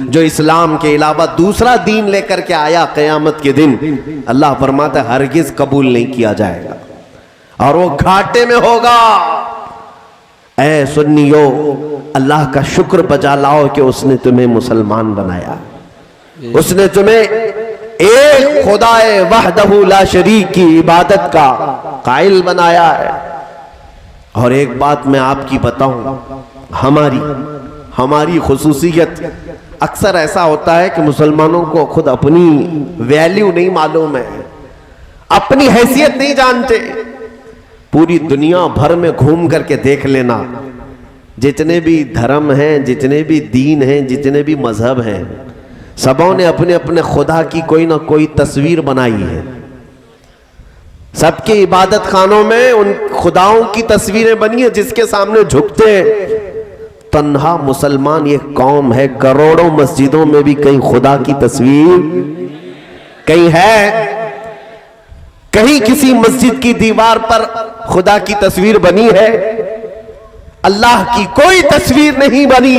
जो इस्लाम के अलावा दूसरा दीन लेकर के आया क़यामत के दिन, अल्लाह फरमाता है हरगिज कबूल नहीं किया जाएगा और वो घाटे में होगा। ऐ सुन्नियो, अल्लाह का शुक्र बजा लाओ कि उसने तुम्हें मुसलमान बनाया, उसने तुम्हें एक खुदाए वहदहू ला शरीक की इबादत का कायल बनाया है। और एक बात मैं आपकी बताऊं, हमारी खुसूसियत, अक्सर ऐसा होता है कि मुसलमानों को खुद अपनी वैल्यू नहीं मालूम है, अपनी हैसियत नहीं जानते। पूरी दुनिया भर में घूम करके देख लेना, जितने भी धर्म हैं, जितने भी दीन हैं, जितने भी मजहब हैं, सबों ने अपने अपने खुदा की कोई ना कोई तस्वीर बनाई है। सबके इबादत खानों में उन खुदाओं की तस्वीरें बनी है जिसके सामने झुकते हैं। तन्हा मुसलमान ये कौम है, करोड़ों मस्जिदों में भी कहीं खुदा की तस्वीर कहीं है, कहीं किसी मस्जिद की दीवार पर खुदा की तस्वीर बनी है, अल्लाह की कोई तस्वीर नहीं बनी।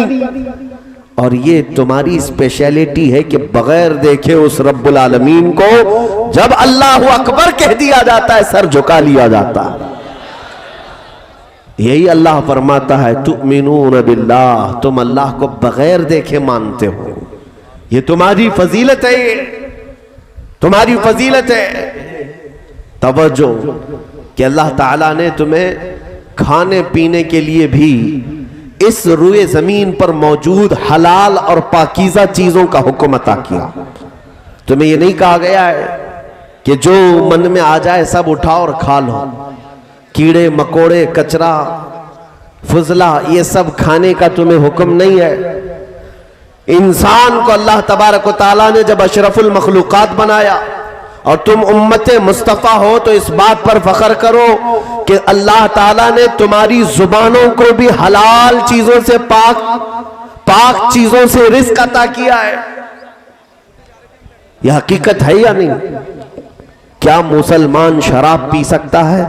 और ये तुम्हारी स्पेशलिटी है कि बगैर देखे उस रब्बुल आलमीन को जब अल्लाहु अकबर कह दिया जाता है सर झुका लिया जाता है। यही अल्लाह फरमाता है तुमिनून बिल्लाह, तुम अल्लाह को बगैर देखे मानते हो। ये तुम्हारी फजीलत है, तुम्हारी फजीलत है। तवज्जो कि अल्लाह ताला ने तुम्हें खाने पीने के लिए भी इस रुए जमीन पर मौजूद हलाल और पाकीज़ा चीजों का हुक्म अता किया। तुम्हें यह नहीं कहा गया है कि जो मन में आ जाए सब उठाओ और खा लो। कीड़े मकोड़े, कचरा, फुजला, ये सब खाने का तुम्हें हुक्म नहीं है। इंसान को अल्लाह तबारक व तआला ने जब अशरफुल मखलूकात बनाया और तुम उम्मत मुस्तफ़ा हो तो इस बात पर फख्र करो कि अल्लाह ताला ने तुम्हारी जुबानों को भी हलाल चीजों से पाक चीजों से रिज़्क़ अता किया है। यह हकीकत है या नहीं? क्या मुसलमान शराब पी सकता है?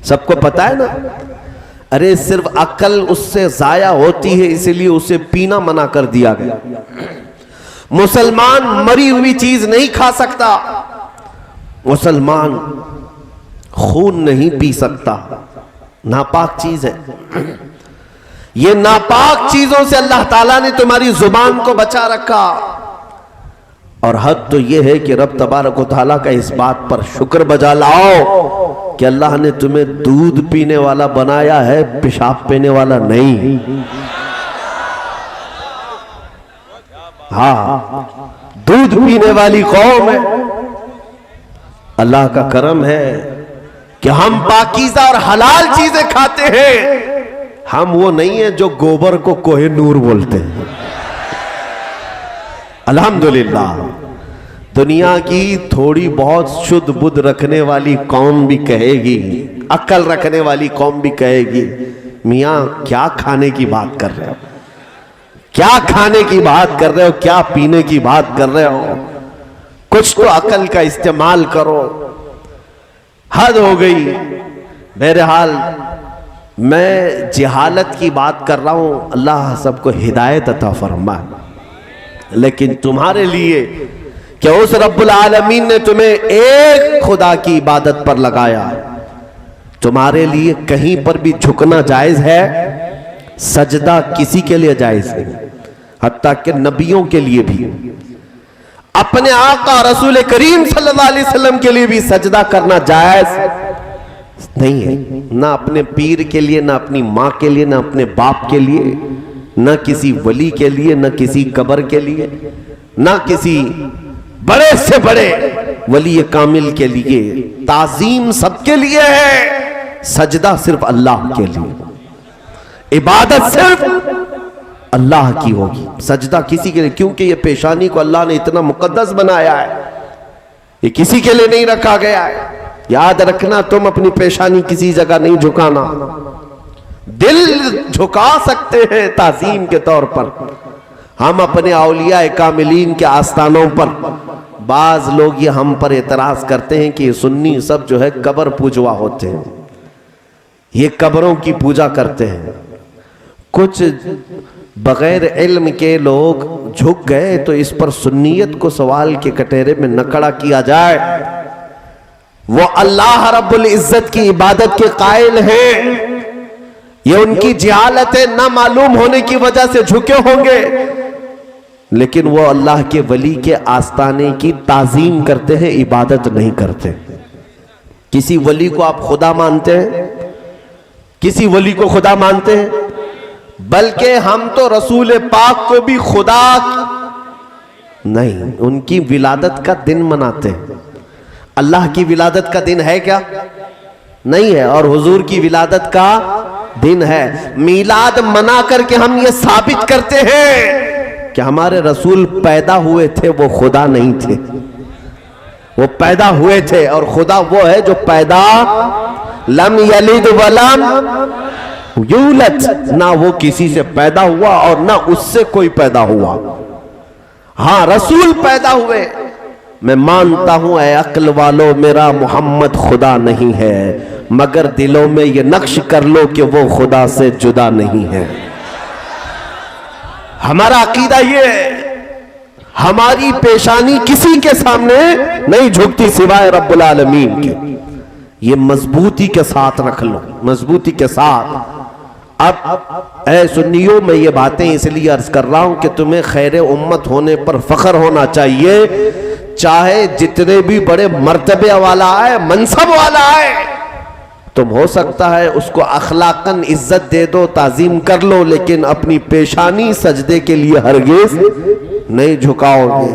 सबको पता है ना। अरे सिर्फ अक्ल उससे जाया होती है इसलिए उसे पीना मना कर दिया गया। मुसलमान मरी हुई चीज नहीं खा सकता, मुसलमान खून नहीं पी सकता, नापाक चीज है। ये नापाक चीजों से अल्लाह ताला ने तुम्हारी जुबान को बचा रखा। और हद तो यह है कि रब तबारक व तआला का इस बात पर शुक्र बजा लाओ कि अल्लाह ने तुम्हें दूध पीने वाला बनाया है, पेशाब पीने वाला नहीं। हाँ, दूध पीने वाली कौम है। अल्लाह का करम है कि हम पाकीज़ा और हलाल चीजें खाते हैं। हम वो नहीं है जो गोबर को कोहे नूर बोलते हैं। अल्हम्दुलिल्लाह, दुनिया की थोड़ी बहुत शुद्ध बुद्ध रखने वाली कौम भी कहेगी, अक्ल रखने वाली कौम भी कहेगी, मियाँ क्या खाने की बात कर रहे हो, क्या खाने की बात कर रहे हो, क्या पीने की बात कर रहे हो, कुछ तो अकल का इस्तेमाल करो। हद हो गई। बहरहाल मैं जिहालत की बात कर रहा हूं, अल्लाह सबको हिदायत अता फरमाए। लेकिन तुम्हारे लिए क्या उस रब्बुल आलमीन ने तुम्हें एक खुदा की इबादत पर लगाया, तुम्हारे लिए कहीं पर भी झुकना जायज है, सजदा किसी के लिए जायज नहीं, हत्ता कि नबियों के लिए भी, अपने आका रसूल करीम सल्लल्लाहु अलैहि वसल्लम के लिए भी सजदा करना जायज नहीं है। ना अपने पीर के लिए, ना अपनी माँ के लिए, ना अपने बाप के लिए, ना किसी वली के लिए, ना किसी कब्र के लिए, ना किसी बड़े से बड़े वली कामिल के लिए। ताजीम सबके लिए है, सजदा सिर्फ अल्लाह के लिए, इबादत सिर्फ अल्लाह की होगी, सजदा किसी के लिए, क्योंकि ये पेशानी को अल्लाह ने इतना मुकद्दस बनाया है, ये किसी के लिए नहीं रखा गया है। याद रखना, तुम अपनी पेशानी किसी जगह नहीं झुकाना। दिल झुका सकते हैं ताजीम के तौर पर, हम अपने औलिया कामिलीन के आस्थानों पर। बाज लोग ये हम पर एतराज करते हैं कि सुन्नी सब जो है कब्र पूजवा होते हैं, ये कब्रों की पूजा करते हैं। कुछ बगैर इल्म के लोग झुक गए तो इस पर सुन्नियत को सवाल के कटोरे में न खड़ा किया जाए। वो अल्लाह रब्बुल इज्जत की इबादत के कायल हैं, ये उनकी जहालत है, ना मालूम होने की वजह से झुके होंगे, लेकिन वो अल्लाह के वली के आस्ताने की ताजीम करते हैं, इबादत नहीं करते। किसी वली को आप खुदा मानते हैं? किसी वली को खुदा मानते हैं? बल्कि हम तो रसूल पाक को भी खुदा नहीं, उनकी विलादत का दिन मनाते हैं। अल्लाह की विलादत का दिन है क्या? नहीं है। और हुजूर की विलादत का दिन है। मीलाद मना करके हम ये साबित करते हैं कि हमारे रसूल पैदा हुए थे, वो खुदा नहीं थे। वो पैदा हुए थे, और खुदा वो है जो पैदा लम यलिद वलम यूलद, ना वो किसी से पैदा हुआ और ना उससे कोई पैदा हुआ। हाँ, रसूल पैदा हुए। मैं मानता हूं ऐ अक्ल वालों, मेरा मोहम्मद खुदा नहीं है, मगर दिलों में ये नक्श कर लो कि वो खुदा से जुदा नहीं है। हमारा अकीदा ये है, हमारी पेशानी किसी के सामने नहीं झुकती सिवाय रब्बुल आलमीन के। ये मजबूती के साथ रख लो, मजबूती के साथ। अब ऐ सुन्नियों, मैं ये बातें इसलिए अर्ज कर रहा हूं कि तुम्हें खैर उम्मत होने पर फख्र होना चाहिए, चाहे जितने भी बड़े मर्तबे वाला आए, मनसब वाला आए। तुम हो सकता है उसको अखलाकन इज्जत दे दो, ताजीम कर लो, लेकिन अपनी पेशानी सजदे के लिए हरगिज नहीं झुकाओगे।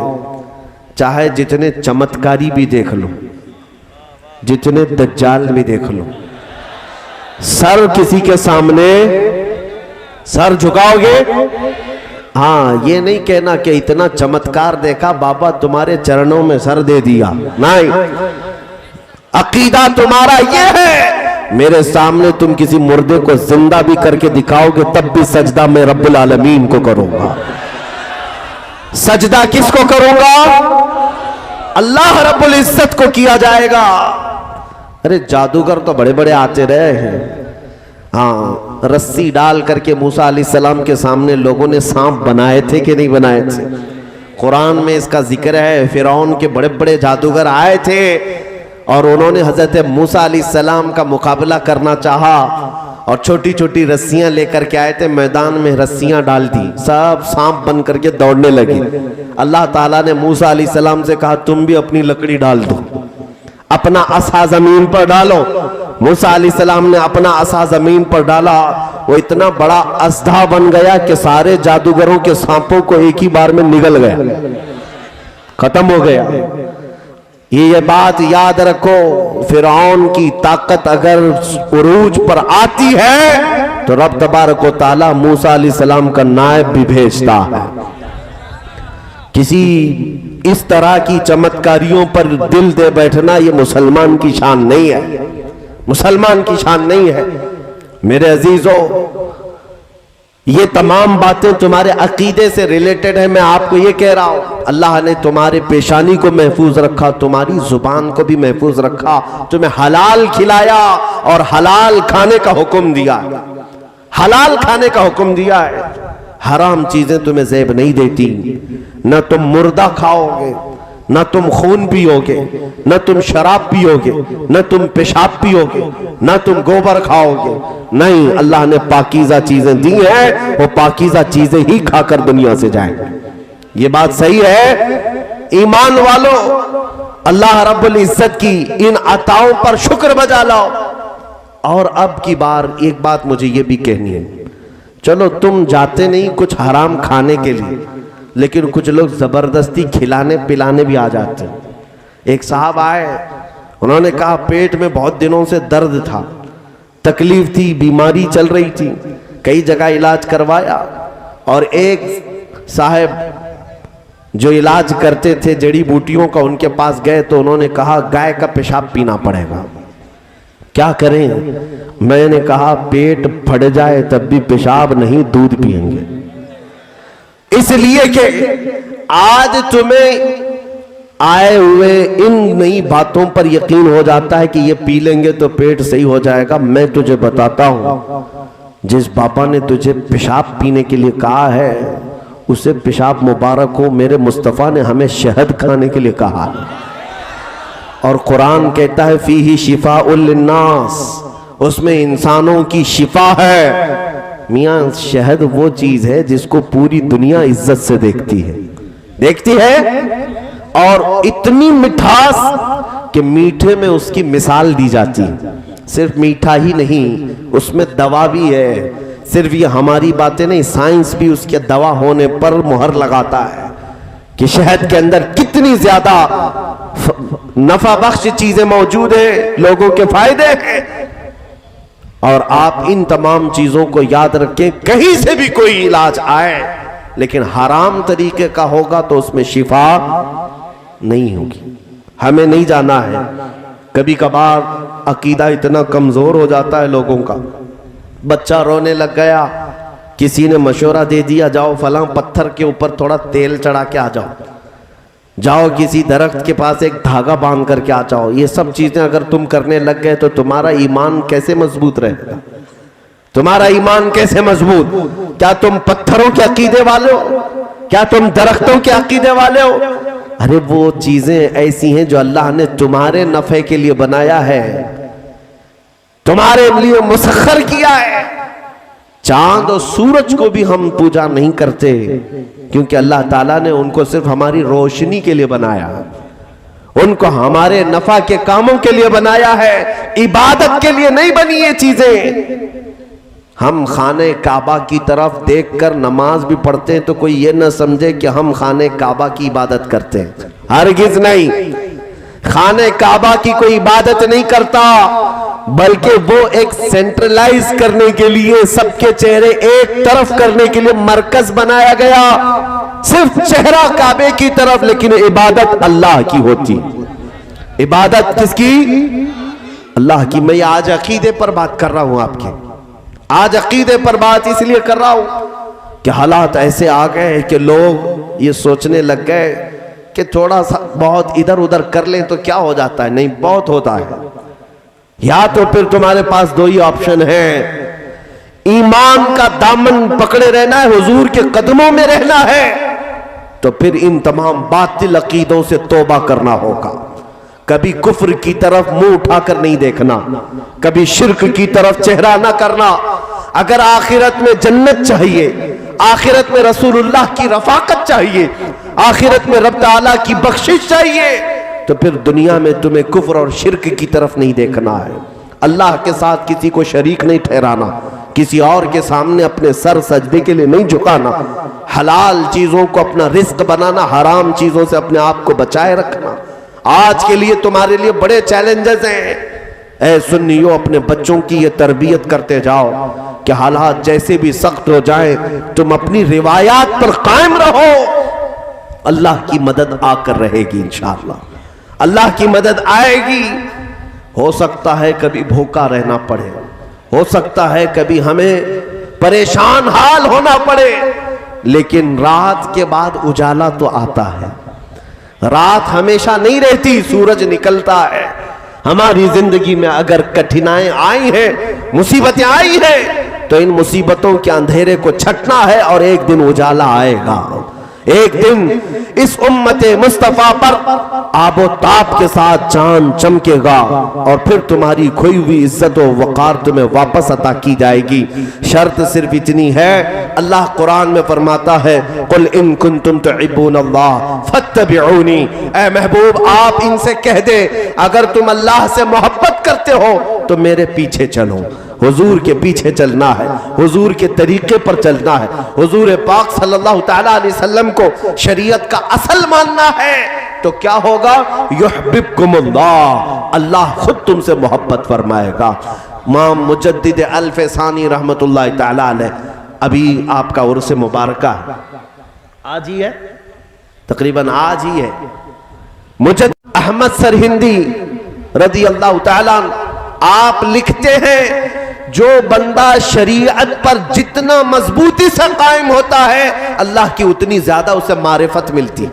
चाहे जितने चमत्कारी भी देख लो, जितने दज्जाल भी देख लो, सर किसी के सामने सर झुकाओगे? हाँ, ये नहीं कहना कि इतना चमत्कार देखा बाबा, तुम्हारे चरणों में सर दे दिया। नहीं, अकीदा तुम्हारा ये है, मेरे सामने तुम किसी मुर्दे को जिंदा भी करके दिखाओगे तब भी सजदा मैं रब्बुल आलमीन को करूंगा। सजदा किसको करूंगा? अल्लाह रब्बुल इज्जत को किया जाएगा। अरे जादूगर तो बड़े बड़े आते रहे हैं। हाँ, रस्सी डाल करके मूसा अलैहिस्सलाम के सामने लोगों ने सांप बनाए थे कि नहीं बनाए थे? कुरान में इसका जिक्र है। फिरौन के बड़े बड़े जादूगर आए थे और उन्होंने हजरत मूसा अलैहिस्सलाम का मुकाबला करना चाहा और छोटी छोटी रस्सियां लेकर के आए थे, मैदान में रस्सियां डाल दी, सब सांप बन करके दौड़ने लगे। अल्लाह ताला ने मूसा अलैहिस्सलाम से कहा, तुम भी अपनी लकड़ी डाल दो, अपना असा जमीन पर डालो। मूसा अलैहिस्सलाम ने अपना असा जमीन पर डाला, वो इतना बड़ा असधा बन गया कि सारे जादूगरों के सांपों को एक ही बार में निगल गया, खत्म हो गया। ये बात याद रखो, फिरौन की ताकत अगर उरूज पर आती है तो रब तबारक व तआला मूसा अलैहिस्सलाम का नायब भी भेजता है। किसी इस तरह की चमत्कारियों पर दिल दे बैठना ये मुसलमान की शान नहीं है, मुसलमान की शान नहीं है। मेरे अजीजों, ये तमाम बातें तुम्हारे अकीदे से रिलेटेड है। मैं आपको ये कह रहा हूं, अल्लाह ने तुम्हारे पेशानी को महफूज रखा, तुम्हारी जुबान को भी महफूज रखा, तुम्हें हलाल खिलाया और हलाल खाने का हुक्म दिया, हलाल खाने का हुक्म दिया है। हराम चीजें तुम्हें ज़ेब नहीं देती। न तुम मुर्दा खाओगे, न तुम खून पियोगे, न तुम शराब पियोगे, न तुम पेशाब पियोगे, न तुम गोबर खाओगे। नहीं, अल्लाह ने पाकीज़ा चीजें दी हैं, वो पाकीज़ा चीजें ही खाकर दुनिया से जाएंगे। ये बात सही है। ईमान वालों, अल्लाह रब्बुल इज्जत की इन अताओं पर शुक्र बजा लाओ। और अब की बार एक बात मुझे ये भी कहनी है, चलो तुम जाते नहीं कुछ हराम खाने के लिए, लेकिन कुछ लोग जबरदस्ती खिलाने पिलाने भी आ जाते हैं। एक साहब आए, उन्होंने कहा पेट में बहुत दिनों से दर्द था, तकलीफ थी, बीमारी चल रही थी, कई जगह इलाज करवाया, और एक साहब जो इलाज करते थे जड़ी बूटियों का, उनके पास गए तो उन्होंने कहा गाय का पेशाब पीना पड़ेगा। क्या करें? मैंने कहा पेट फट जाए तब भी पेशाब नहीं, दूध पिएंगे। इसलिए कि आज तुम्हें आए हुए इन नई बातों पर यकीन हो जाता है कि ये पी लेंगे तो पेट सही हो जाएगा। मैं तुझे बताता हूं, जिस बाबा ने तुझे पेशाब पीने के लिए कहा है उसे पेशाब मुबारक हो, मेरे मुस्तफ़ा ने हमें शहद खाने के लिए कहा है। और कुरान कहता है फीही शिफाउल लिन्नास, उसमें इंसानों की शिफा है। मियाँ शहद वो चीज है जिसको पूरी दुनिया इज्जत से देखती है और इतनी मिठास कि मीठे में उसकी मिसाल दी जाती है। सिर्फ मीठा ही नहीं, उसमें दवा भी है। सिर्फ ये हमारी बातें नहीं, साइंस भी उसके दवा होने पर मुहर लगाता है कि शहद के अंदर कितनी ज्यादा नफा बख्श चीजें मौजूद हैं, लोगों के फायदे हैं। और आप इन तमाम चीजों को याद रखें, कहीं से भी कोई इलाज आए लेकिन हराम तरीके का होगा तो उसमें शिफा नहीं होगी। हमें नहीं जाना है। कभी कभार अकीदा इतना कमजोर हो जाता है लोगों का, बच्चा रोने लग गया, किसी ने मशवरा दे दिया जाओ फलां पत्थर के ऊपर थोड़ा तेल चढ़ा के आ जाओ, जाओ किसी दरख्त के पास एक धागा बांध करके आ जाओ। ये सब चीजें अगर तुम करने लग गए तो तुम्हारा ईमान कैसे मजबूत रहेगा? तुम्हारा ईमान कैसे मजबूत? क्या तुम पत्थरों के अकीदे वाले हो? क्या तुम दरख्तों के अकीदे वाले हो? अरे वो चीजें ऐसी हैं जो अल्लाह ने तुम्हारे नफे के लिए बनाया है, तुम्हारे लिए मुसख्खर किया है। चांद और सूरज को भी हम पूजा नहीं करते क्योंकि अल्लाह ताला ने उनको सिर्फ हमारी रोशनी के लिए बनाया, उनको हमारे नफा के कामों के लिए बनाया है, इबादत के लिए नहीं बनी ये चीजें। हम खाने काबा की तरफ देखकर नमाज भी पढ़ते हैं तो कोई ये ना समझे कि हम खाने काबा की इबादत करते हैं। हरगिज नहीं, खाने काबा की कोई इबादत नहीं करता, बल्कि वो एक सेंट्रलाइज करने के लिए, सबके चेहरे एक तरफ करने के लिए मरकज बनाया गया। सिर्फ चेहरा काबे की तरफ, लेकिन इबादत अल्लाह की होती। इबादत किसकी? अल्लाह की। मैं आज अकीदे पर बात कर रहा हूं आपके, आज अकीदे पर बात इसलिए कर रहा हूं कि हालात ऐसे आ गए कि लोग ये सोचने लग गए कि थोड़ा सा बहुत इधर उधर कर लें तो क्या हो जाता है। नहीं, बहुत होता है। या तो फिर तुम्हारे पास दो ही ऑप्शन है, ईमान का दामन पकड़े रहना है, हुजूर के कदमों में रहना है, तो फिर इन तमाम बातिल अकीदों से तौबा करना होगा। कभी कुफ्र की तरफ मुंह उठाकर नहीं देखना, कभी शिर्क की तरफ चेहरा ना करना। अगर आखिरत में जन्नत चाहिए, आखिरत में रसूलुल्लाह की रफाकत चाहिए, आखिरत में रब ताला की बख्शिश चाहिए, तो फिर दुनिया में तुम्हें कुफ्र और शिर्क की तरफ नहीं देखना है। अल्लाह के साथ किसी को शरीक नहीं ठहराना, किसी और के सामने अपने सर सजदे के लिए नहीं झुकाना, हलाल चीजों को अपना रिस्क बनाना, हराम चीजों से अपने आप को बचाए रखना। आज के लिए तुम्हारे लिए बड़े चैलेंजेस हैं। ऐ सुन्नियों, अपने बच्चों की ये तरबियत करते जाओ कि हालात जैसे भी सख्त हो जाए, तुम अपनी रिवायात पर कायम रहो। अल्लाह की मदद आकर रहेगी इंशाअल्लाह, अल्लाह की मदद आएगी। हो सकता है कभी भूखा रहना पड़े, हो सकता है कभी हमें परेशान हाल होना पड़े, लेकिन रात के बाद उजाला तो आता है। रात हमेशा नहीं रहती, सूरज निकलता है। हमारी जिंदगी में अगर कठिनाई आई है, मुसीबतें आई हैं, तो इन मुसीबतों के अंधेरे को छटना है और एक दिन उजाला आएगा। एक दिन इस उम्मत मुस्तफा पर आबो ताब के साथ चांद चमकेगा और फिर तुम्हारी खोई हुई इज्जत व वकार तुम्हें वापस अता की जाएगी। शर्त सिर्फ इतनी है, अल्लाह कुरान में फरमाता है, कुल इन कुंतुम तुहिब्बूनल्लाह फत्तबिऊनी। ऐ महबूब, आप इनसे कह दे, अगर तुम अल्लाह से मोहब्बत करते हो तो मेरे पीछे चलो। हुजूर के पीछे चलना है, हुजूर के तरीके पर चलना है, हुजूर पाक सल्लल्लाहु तआला अलैहि वसल्लम को शरीयत का असल मानना है। तो क्या होगा? युहिब्बुकुमुल्लाह, अल्लाह खुद तुमसे मोहब्बत फरमाएगा। इमाम मुजद्दिद अल-फसानी रहमतुल्लाह तआला अलैह, अभी आपका उर्स मुबारका है, आज ही है, तकरीबन आज ही है। मुजद्दिद अहमद सरहिंदी रज़ी अल्लाह तआला आप लिखते हैं, जो बंदा शरीयत पर जितना मजबूती से कायम होता है, अल्लाह की उतनी ज्यादा उसे मारिफत मिलती,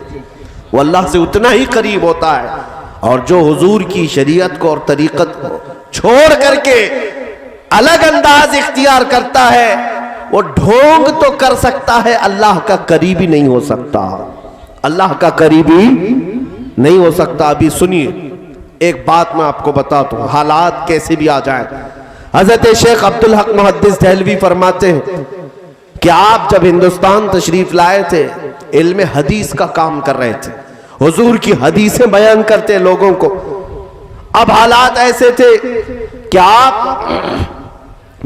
वो अल्लाह से उतना ही करीब होता है। और जो हुजूर की शरीयत को और तरीकत को छोड़ करके अलग अंदाज इख्तियार करता है, वो ढोंग तो कर सकता है, अल्लाह का करीबी नहीं हो सकता, अल्लाह का करीबी नहीं हो सकता। अभी सुनिए एक बात मैं आपको बताता हूं, हालात कैसे भी आ जाए। हजरत शेख अब्दुल हक मुहद्दिस देहलवी फरमाते हैं कि आप जब हिंदुस्तान तशरीफ लाए थे, इल्म हदीस का काम कर रहे थे, हुजूर की हदीसें बयान करते लोगों को। अब हालात ऐसे थे कि आप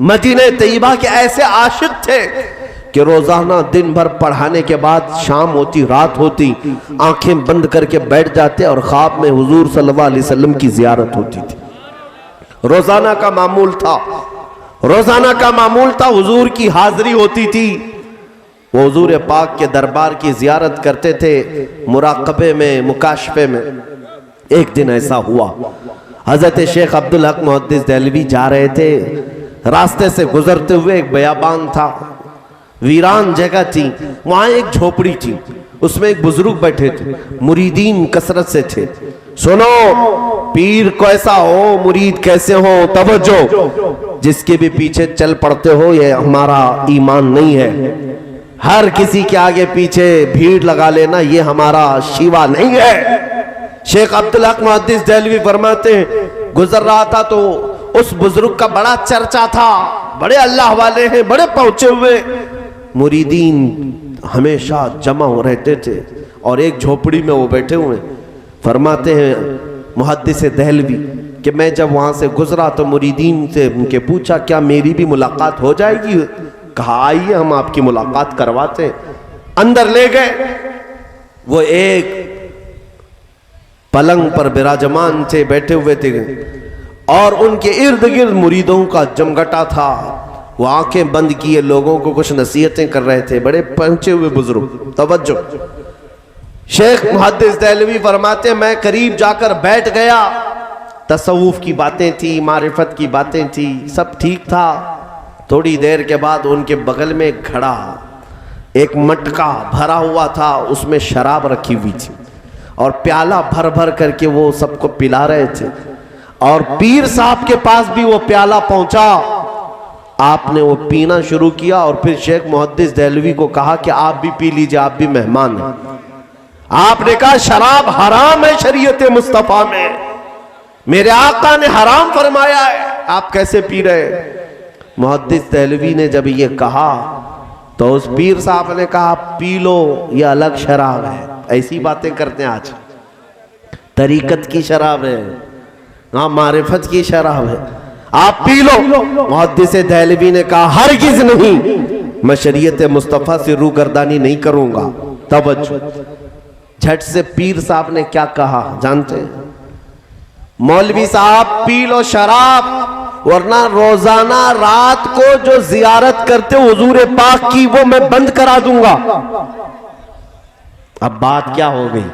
मदीने तैयबा के ऐसे आशिक थे कि रोजाना दिन भर पढ़ाने के बाद शाम होती, रात होती, आंखें बंद करके बैठ जाते और ख्वाब में हुजूर सल्लल्लाहु अलैहि वसल्लम की जियारत होती थी। रोजाना का मामूल था, रोजाना का मामूल था, हुजूर की हाजिरी होती थी, वो हुजूर पाक के दरबार की जियारत करते थे, मुराकबे में, मुकाशफे में। एक दिन ऐसा हुआ, हजरत शेख अब्दुल हक मुहद्दिस देहलवी जा रहे थे, रास्ते से गुजरते हुए एक बयाबान था, वीरान जगह थी, वहां एक झोपड़ी थी, उसमें एक बुजुर्ग बैठे थे, मुरीदीन कसरत से थे। सुनो, पीर कैसा हो, मुरीद कैसे हो, तवज्जो, जिसके भी पीछे चल पड़ते हो ये हमारा ईमान नहीं है, हर किसी के आगे पीछे भीड़ लगा लेना ये हमारा शिवा नहीं है। शेख अब्दुल हक मुहद्दिस देहलवी फरमाते हैं, गुजर रहा था तो उस बुजुर्ग का बड़ा चर्चा था, बड़े अल्लाह वाले हैं, बड़े पहुंचे हुए, मुरीदीन हमेशा जमा हो रहते थे और एक झोपड़ी में वो बैठे हुए। फरमाते हैं मुहद्दिस देहलवी कि मैं जब वहां से गुजरा तो मुरीदीन से उनके पूछा क्या मेरी भी मुलाकात हो जाएगी? कहा आइए हम आपकी मुलाकात करवाते। अंदर ले गए, वो एक पलंग पर विराजमान थे, बैठे हुए थे और उनके इर्द गिर्द मुरीदों का जमघटा था। वो आंखें बंद किए लोगों को कुछ नसीहतें कर रहे थे, बड़े पहुंचे हुए बुजुर्ग। तवज्जो, शेख मुहद्दिस देहलवी फरमाते मैं करीब जाकर बैठ गया, तसव्वुफ की बातें थी, मारिफत की बातें थी, सब ठीक था। थोड़ी देर के बाद उनके बगल में एक घड़ा, एक मटका भरा हुआ था, उसमें शराब रखी हुई थी और प्याला भर भर करके वो सबको पिला रहे थे। और पीर साहब के पास भी वो प्याला पहुंचा, आपने वो पीना शुरू किया और फिर शेख मुहद्दिस देहलवी को कहा कि आप भी पी लीजिए, आप भी मेहमान हैं। आपने कहा शराब हराम है शरीयत मुस्तफा में, मेरे आका ने हराम फरमाया है, आप कैसे पी रहे? मुहद्दिस देहलवी ने जब ये कहा तो उस पीर साहब ने कहा पी लो, ये अलग शराब है। ऐसी बातें करते हैं आज, तरीकत की शराब है, हाँ मारिफत की शराब है, आप पी लो। मुहद्दिस देहलवी ने कहा हरगिज़ नहीं, मैं शरीयत मुस्तफा से रूगर्दानी नहीं करूंगा। तवज्जो, झट से पीर साहब ने क्या कहा जानते हैं? मौलवी साहब पी लो शराब, वरना रोजाना रात को जो जियारत करते हो हुजूर पाक की वो मैं बंद करा दूंगा। अब बात क्या हो गई?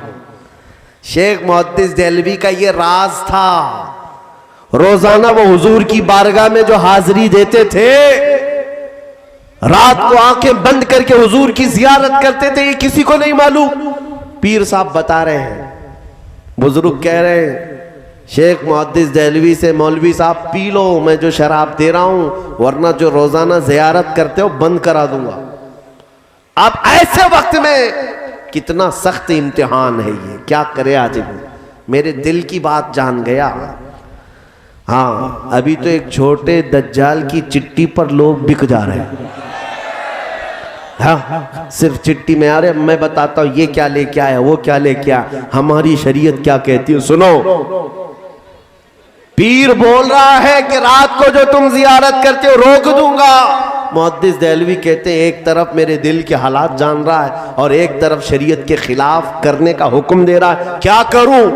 शेख मुहद्दिस देहलवी का ये राज था, रोजाना वो हुजूर की बारगाह में जो हाजिरी देते थे, रात को आंखें बंद करके हुजूर की जियारत करते थे, ये किसी को नहीं मालूम। पीर साहब बता रहे हैं, बुजुर्ग कह रहे हैं शेख मुहद्दिस देहलवी से, मौलवी साहब पी लो, मैं जो शराब दे रहा हूं, वरना जो रोजाना जियारत करते हो बंद करा दूंगा। अब ऐसे वक्त में कितना सख्त इम्तिहान है ये, क्या करे आज मेरे दिल की बात जान गया। हाँ, अभी तो एक छोटे दज्जाल की चिट्ठी पर लोग बिक जा रहे हैं। हाँ, सिर्फ चिट्ठी में आ रहे, मैं बताता हूं ये क्या लेके आया, वो क्या लेके आया, हमारी शरीयत क्या कहती है। सुनो, पीर बोल रहा है कि रात को जो तुम जियारत करते हो रोक दूंगा। मुहद्दिस देहलवी कहते हैं एक तरफ मेरे दिल के हालात जान रहा है और एक तरफ शरीयत के खिलाफ करने का हुक्म दे रहा है, क्या करूं,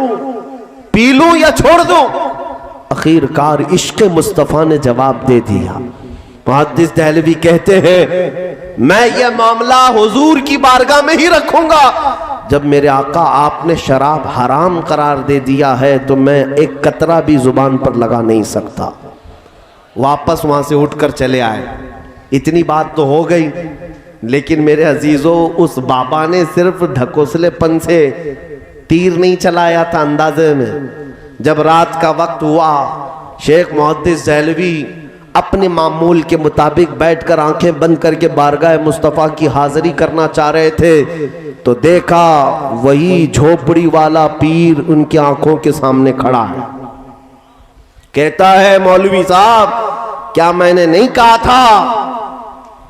पी लूं या छोड़ दूं? आखिरकार इश्क मुस्तफा ने जवाब दे दिया। मुहद्दिस देहलवी कहते हैं मैं ये मामला हुजूर की बारगाह में ही रखूंगा, जब मेरे आका आपने शराब हराम करार दे दिया है तो मैं एक कतरा भी जुबान पर लगा नहीं सकता। वापस वहां से उठकर चले आए। इतनी बात तो हो गई, लेकिन मेरे अजीजों उस बाबा ने सिर्फ ढकोसलेपन से तीर नहीं चलाया था अंदाजे में। जब रात का वक्त हुआ, शेख मुहद्दिस देहलवी अपने मामूल के मुताबिक बैठकर आंखें बंद करके बारगाह मुस्तफ़ा की हाजिरी करना चाह रहे थे तो देखा वही झोपड़ी वाला पीर उनकी आंखों के सामने खड़ा है। कहता है, मौलवी साहब, क्या मैंने नहीं कहा था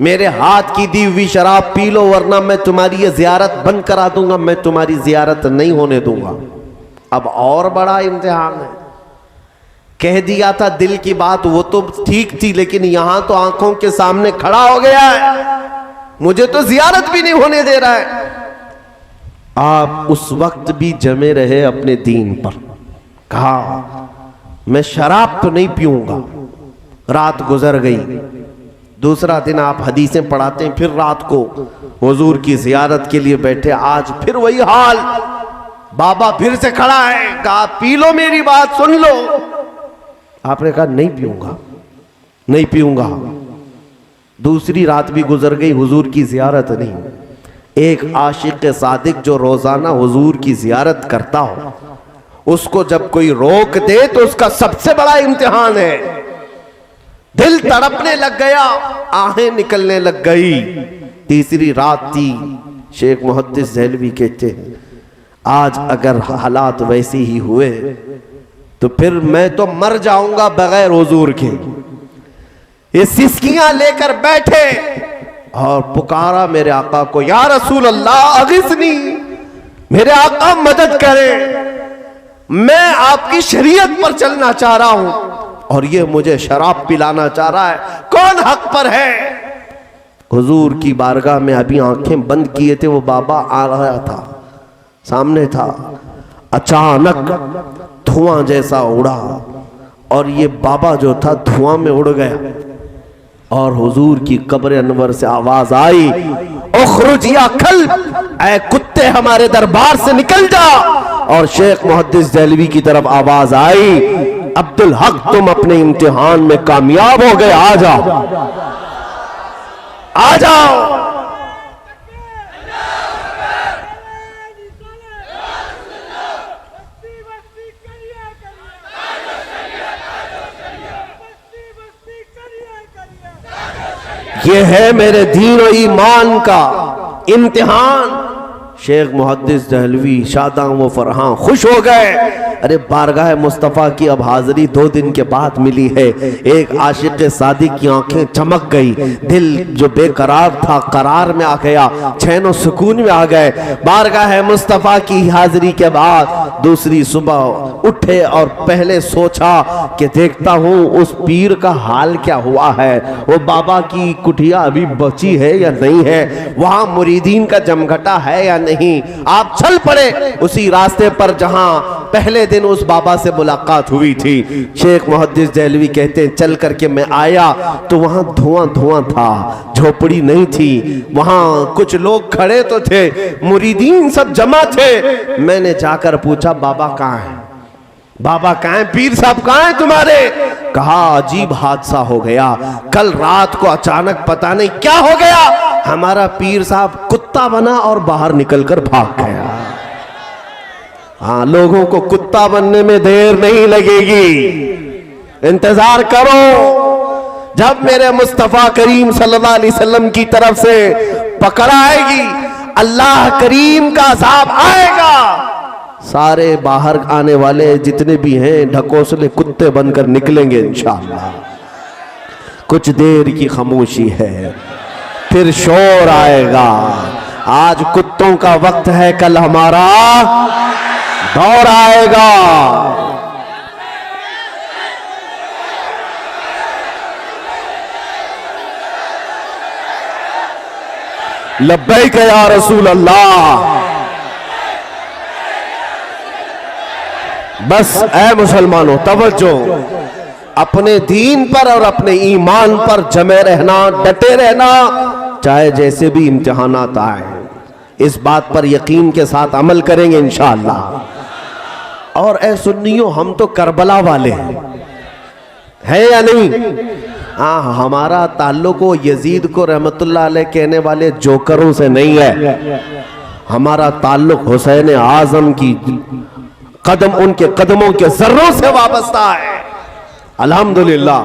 मेरे हाथ की दी हुई शराब पी लो वरना मैं तुम्हारी ये जियारत बंद करा दूंगा, मैं तुम्हारी जियारत नहीं होने दूंगा। अब और बड़ा इम्तिहान है। कह दिया था दिल की बात, वो तो ठीक थी, लेकिन यहां तो आंखों के सामने खड़ा हो गया है, मुझे तो जियारत भी नहीं होने दे रहा है। आप उस वक्त भी जमे रहे अपने दीन पर। कहा मैं शराब तो नहीं पीऊंगा। रात गुजर गई, दूसरा दिन आप हदीसें पढ़ाते हैं, फिर रात को हुजूर की जियारत के लिए बैठे। आज फिर वही हाल, बाबा फिर से खड़ा है। कहा पी लो, मेरी बात सुन लो। आपने कहा नहीं पीऊंगा, नहीं पीऊंगा। दूसरी रात भी गुजर गई, हुजूर की जियारत नहीं। एक आशिक सादिक जो रोजाना हुजूर की जियारत करता हो, उसको जब कोई रोक दे तो उसका सबसे बड़ा इम्तिहान है। दिल तड़पने लग गया, आहें निकलने लग गई। तीसरी रात थी। शेख मुहद्दिस देहलवी कहते हैं, आज अगर हालात वैसे ही हुए तो फिर मैं तो मर जाऊंगा बगैर हुजूर के। ये सिसकियां लेकर बैठे और पुकारा मेरे आका को, या रसूल अल्लाह अगिस्नी, मेरे आका मदद करें, मैं आपकी शरीयत पर चलना चाह रहा हूं और ये मुझे शराब पिलाना चाह रहा है, कौन हक पर है। हुजूर की बारगाह में अभी आंखें बंद किए थे, वो बाबा आ रहा था, सामने था। अचानक धुआं जैसा उड़ा और ये बाबा जो था धुआं में उड़ गया और हुजूर की कब्र अनवर से आवाज आई, उखरुज या कल्ब, ऐ कुत्ते हमारे दरबार से निकल जा। और शेख मुहद्दिस देहलवी की तरफ आवाज आई, अब्दुल हक तुम अपने इम्तिहान में कामयाब हो गए, आ जाओ, आ जाओ। ये है मेरे दीन और ईमान का इम्तिहान। शेख मुहद्दिस देहलवी शादां व फरहां खुश हो गए। अरे बारगाह मुस्तफ़ा की अब हाजिरी 2 दिन के बाद मिली है। एक आशिक सादिक की आंखें चमक गई, दिल जो बेकरार था करार में आ गया, चैन और सुकून में आ गए। बारगाह मुस्तफ़ा की हाजिरी के बाद दूसरी सुबह उठे और पहले सोचा कि देखता हूँ उस पीर का हाल क्या हुआ है, वो बाबा की कुटिया अभी बची है या नहीं है, वहां मुरीदीन का जमघटा है या नहीं। आप चल पड़े उसी रास्ते पर जहां पहले दिन उस बाबा से मुलाकात हुई थी। शेख मुहद्दिस देहलवी कहते हैं, चल करके मैं आया तो वहां धुआं धुआं था, झोपड़ी नहीं थी, वहां कुछ लोग खड़े तो थे, मुरीदीन सब जमा थे। मैंने जाकर पूछा बाबा कहाँ हैं, बाबा कहाँ हैं, पीर साहब कहाँ हैं तुम्हारे। कहा अजीब हादसा हो गया, कल रात को अचानक पता नहीं क्या हो गया, हमारा पीर साहब कुत्ता बना और बाहर निकलकर भाग गया। हाँ, लोगों को कुत्ता बनने में देर नहीं लगेगी, इंतजार करो। जब मेरे मुस्तफा करीम सल्लल्लाहु अलैहि वसल्लम की तरफ से पकड़ आएगी, अल्लाह करीम का अज़ाब आएगा, सारे बाहर आने वाले जितने भी हैं ढकोसले कुत्ते बनकर निकलेंगे इंशाअल्लाह। कुछ देर की खामोशी है, फिर शोर आएगा। आज कुत्तों का वक्त है, कल हमारा दौर आएगा। लब्बैक या रसूल अल्लाह। बस ऐ मुसलमानों तवज्जो, अपने दीन पर और अपने ईमान पर जमे रहना, डटे रहना, चाहे जैसे भी इम्तिहानात आए, इस बात पर यकीन के साथ अमल करेंगे इंशाअल्लाह। और ऐ सुन्नियों, हम तो करबला वाले हैं या नहीं? हाँ, हमारा ताल्लुक वो यजीद को रहमतुल्लाह अलैह कहने वाले जोकरों से नहीं है, हमारा ताल्लुक हुसैन आजम की कदम, उनके कदमों के जर्रों से वाबस्ता है। अल्हम्दुलिल्लाह।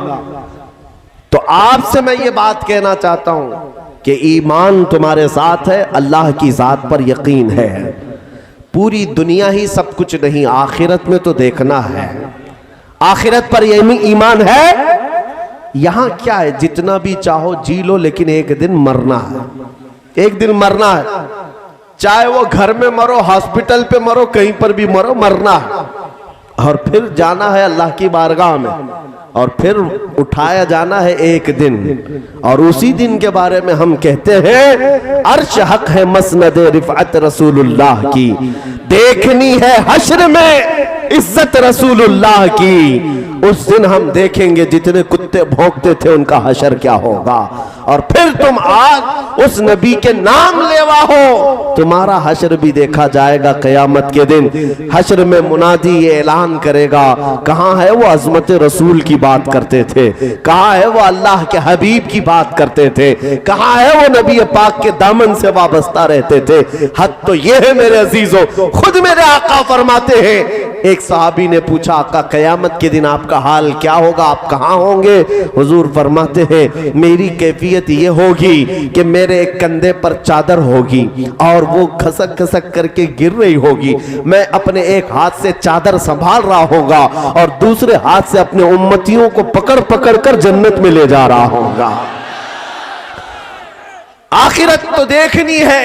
तो आपसे मैं ये बात कहना चाहता हूं कि ईमान तुम्हारे साथ है, अल्लाह की जात पर यकीन है। पूरी दुनिया ही सब कुछ नहीं, आखिरत में तो देखना है। आखिरत पर ईमान है। यहां क्या है, जितना भी चाहो जी लो, लेकिन एक दिन मरना है। एक दिन मरना है, चाहे वो घर में मरो, हॉस्पिटल पे मरो, कहीं पर भी मरो, मरना है। और फिर जाना है अल्लाह की बारगाह में, और फिर उठाया जाना है एक दिन। और उसी दिन के बारे में हम कहते हैं अर्श हक है मसनद रिफअत रसूलुल्लाह की, देखनी है हश्र में इज्जत रसूलुल्लाह की। उस दिन हम देखेंगे जितने कुत्ते भौंकते थे उनका हशर क्या होगा। और फिर तुम आज उस नबी के नाम लेवा हो, तुम्हारा हशर भी देखा जाएगा क़यामत के दिन। हशर में मुनादी ये ऐलान करेगा, कहां है वो अजमत रसूल की बात करते थे, कहां है वो अल्लाह के हबीब की बात करते थे, कहां है वो नबी पाक के दामन से वाबस्ता रहते थे। हद तो ये है मेरे अजीजों, खुद मेरे आका फरमाते हैं, एक सहाबी ने पूछा, आका क़यामत के दिन आपका हाल क्या होगा, आप कहां होंगे? हुजूर फरमाते हैं, मेरी कैफियत ये होगी कि मेरे एक कंधे पर चादर होगी और वो खसक खसक करके गिर रही होगी। मैं अपने एक हाथ से चादर संभाल रहा होगा और दूसरे हाथ से अपने उम्मतियों को पकड़ पकड़ कर जन्नत में ले जा रहा होगा। आखिरत तो देखनी है,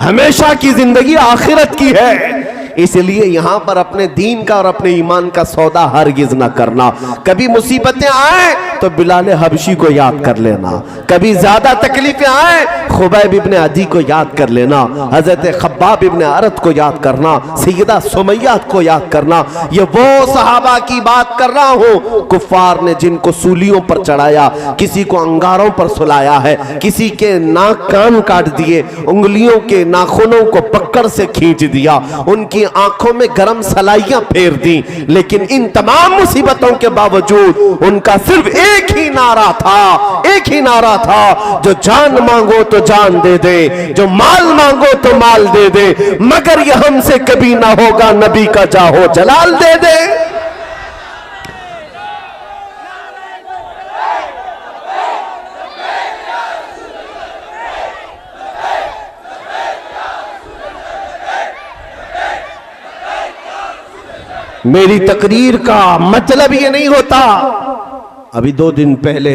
हमेशा की जिंदगी आखिरत की है। इसलिए यहां पर अपने दीन का और अपने ईमान का सौदा हरगिज ना करना। कभी मुसीबतें आए तो बिलाल हबशी को याद कर लेना, कभी ज्यादा तकलीफें आए खुबैब इब्ने अदी को याद कर लेना, हजरत खब्बाब इब्ने अरत को याद करना, सैयदा सुमैया को याद करना। ये वो सहाबा की बात कर रहा हूं, कुफ्फार ने जिनको सूलियों पर चढ़ाया, किसी को अंगारों पर सुलाया है, किसी के नाक कान काट दिए, उंगलियों के नाखूनों को पकड़ से खींच दिया, उनकी आंखों में गरम सलाइयां फेर दी। लेकिन इन तमाम मुसीबतों के बावजूद उनका सिर्फ एक ही नारा था, एक ही नारा था, जो जान मांगो तो जान दे दे, जो माल मांगो तो माल दे दे, मगर ये हमसे कभी ना होगा नबी का जाहो जलाल दे दे। मेरी तकरीर का मतलब ये नहीं होता। अभी 2 दिन पहले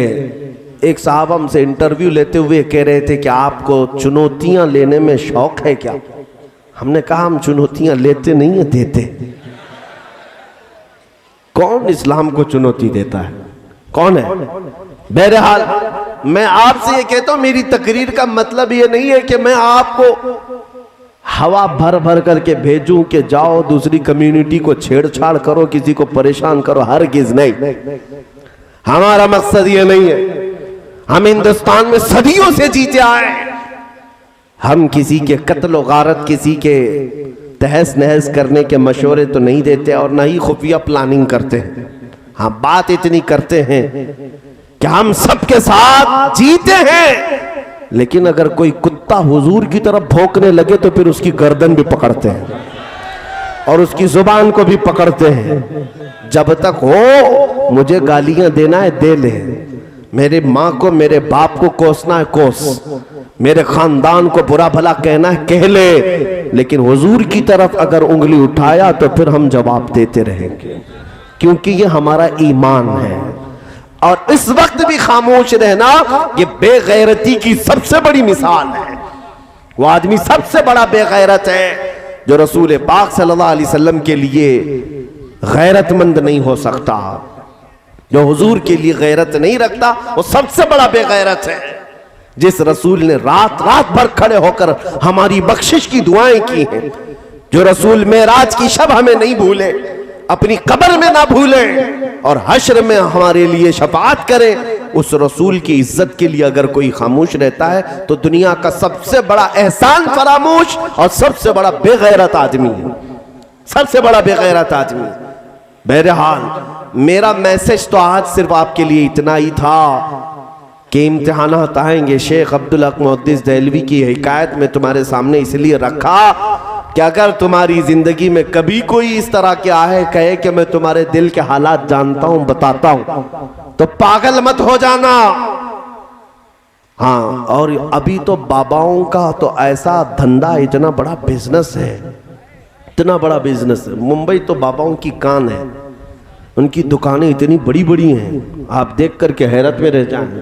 एक साहब हमसे इंटरव्यू लेते हुए कह रहे थे कि आपको चुनौतियां लेने में शौक है क्या? हमने कहा हम चुनौतियां लेते नहीं है, देते। कौन इस्लाम को चुनौती देता है? कौन है? बहरहाल मैं आपसे ये कहता हूं, मेरी तकरीर का मतलब ये नहीं है कि मैं आपको हवा भर भर करके भेजूं कि जाओ दूसरी कम्युनिटी को छेड़छाड़ करो, किसी को परेशान करो। हरगिज नहीं, हमारा मकसद ये नहीं है। हम हिंदुस्तान में सदियों से जीते आए। हम किसी के कत्ल गारत, किसी के तहस नहस करने के मशवरे तो नहीं देते और ना ही खुफिया प्लानिंग करते हैं। हाँ, बात इतनी करते हैं कि हम सबके साथ जीते हैं, लेकिन अगर कोई कुत्ता हुजूर की तरफ भौंकने लगे तो फिर उसकी गर्दन भी पकड़ते हैं और उसकी जुबान को भी पकड़ते हैं। जब तक हो मुझे गालियां देना है दे ले, मेरी माँ को मेरे बाप को कोसना है कोस, मेरे खानदान को बुरा भला कहना है कह ले, लेकिन हुजूर की तरफ अगर उंगली उठाया तो फिर हम जवाब देते रहेंगे, क्योंकि ये हमारा ईमान है। और इस वक्त भी खामोश रहना ये बेगैरती की सबसे बड़ी मिसाल है। वो आदमी सबसे बड़ा बेगैरत है जो रसूल पाक सल्लल्लाहु अलैहि वसल्लम के लिए गैरतमंद नहीं हो सकता। जो हुजूर के लिए गैरत नहीं रखता वो सबसे बड़ा बेगैरत है। जिस रसूल ने रात रात भर खड़े होकर हमारी बख्शिश की दुआएं की हैं, जो रसूल मेराज की शब हमें नहीं भूले, अपनी कब्र में ना भूले और हश्र में हमारे लिए शफाअत करे, उस रसूल की इज्जत के लिए अगर कोई खामोश रहता है तो दुनिया का सबसे बड़ा एहसान फरामोश और सबसे बड़ा बेगैरत आदमी है, सबसे बड़ा बेगैरत आदमी। बहरहाल मेरा मैसेज तो आज सिर्फ आपके लिए इतना ही था कि इम्तिहानात आएंगे। शेख अब्दुल हक मुहद्दिस देहलवी की हिकायत में तुम्हारे सामने इसलिए रखा कि अगर तुम्हारी जिंदगी में कभी कोई इस तरह के आए कहे कि मैं तुम्हारे दिल के हालात जानता हूं, बताता हूं, तो पागल मत हो जाना। हाँ, और अभी तो बाबाओं का तो ऐसा धंधा, इतना बड़ा बिजनेस है, इतना बड़ा बिजनेस है। मुंबई तो बाबाओं की कान है, उनकी दुकानें इतनी बड़ी बड़ी हैं, आप देख करके हैरत में रह जाएंगे।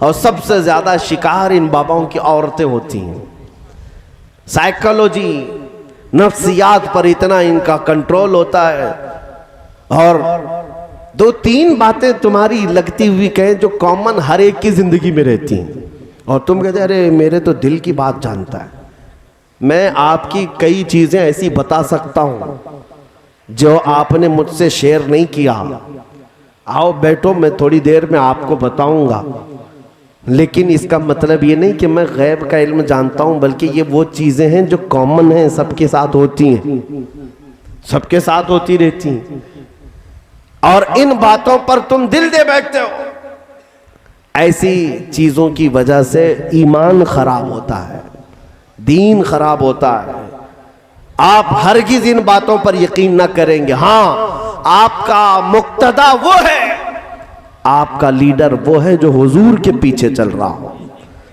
और सबसे ज्यादा शिकार इन बाबाओं की औरतें होती हैं। साइकोलॉजी, नफ्सियात पर इतना इनका कंट्रोल होता है। और दो तीन बातें तुम्हारी लगती हुई कहें जो कॉमन हर एक की जिंदगी में रहती हैं, और तुम कहते अरे मेरे तो दिल की बात जानता है। मैं आपकी कई चीजें ऐसी बता सकता हूं जो आपने मुझसे शेयर नहीं किया। आओ बैठो, मैं थोड़ी देर में आपको बताऊंगा। लेकिन इसका मतलब ये नहीं कि मैं गैब का इल्म जानता हूं, बल्कि ये वो चीजें हैं जो कॉमन हैं, सबके साथ होती हैं, सबके साथ होती रहती हैं। और इन बातों पर तुम दिल दे बैठते हो। ऐसी चीजों की वजह से ईमान खराब होता है, दीन खराब होता है। आप हरगिज इन बातों पर यकीन न करेंगे। हाँ, आपका मुक्तदा वो है, आपका लीडर वो है जो हुजूर के पीछे चल रहा हो,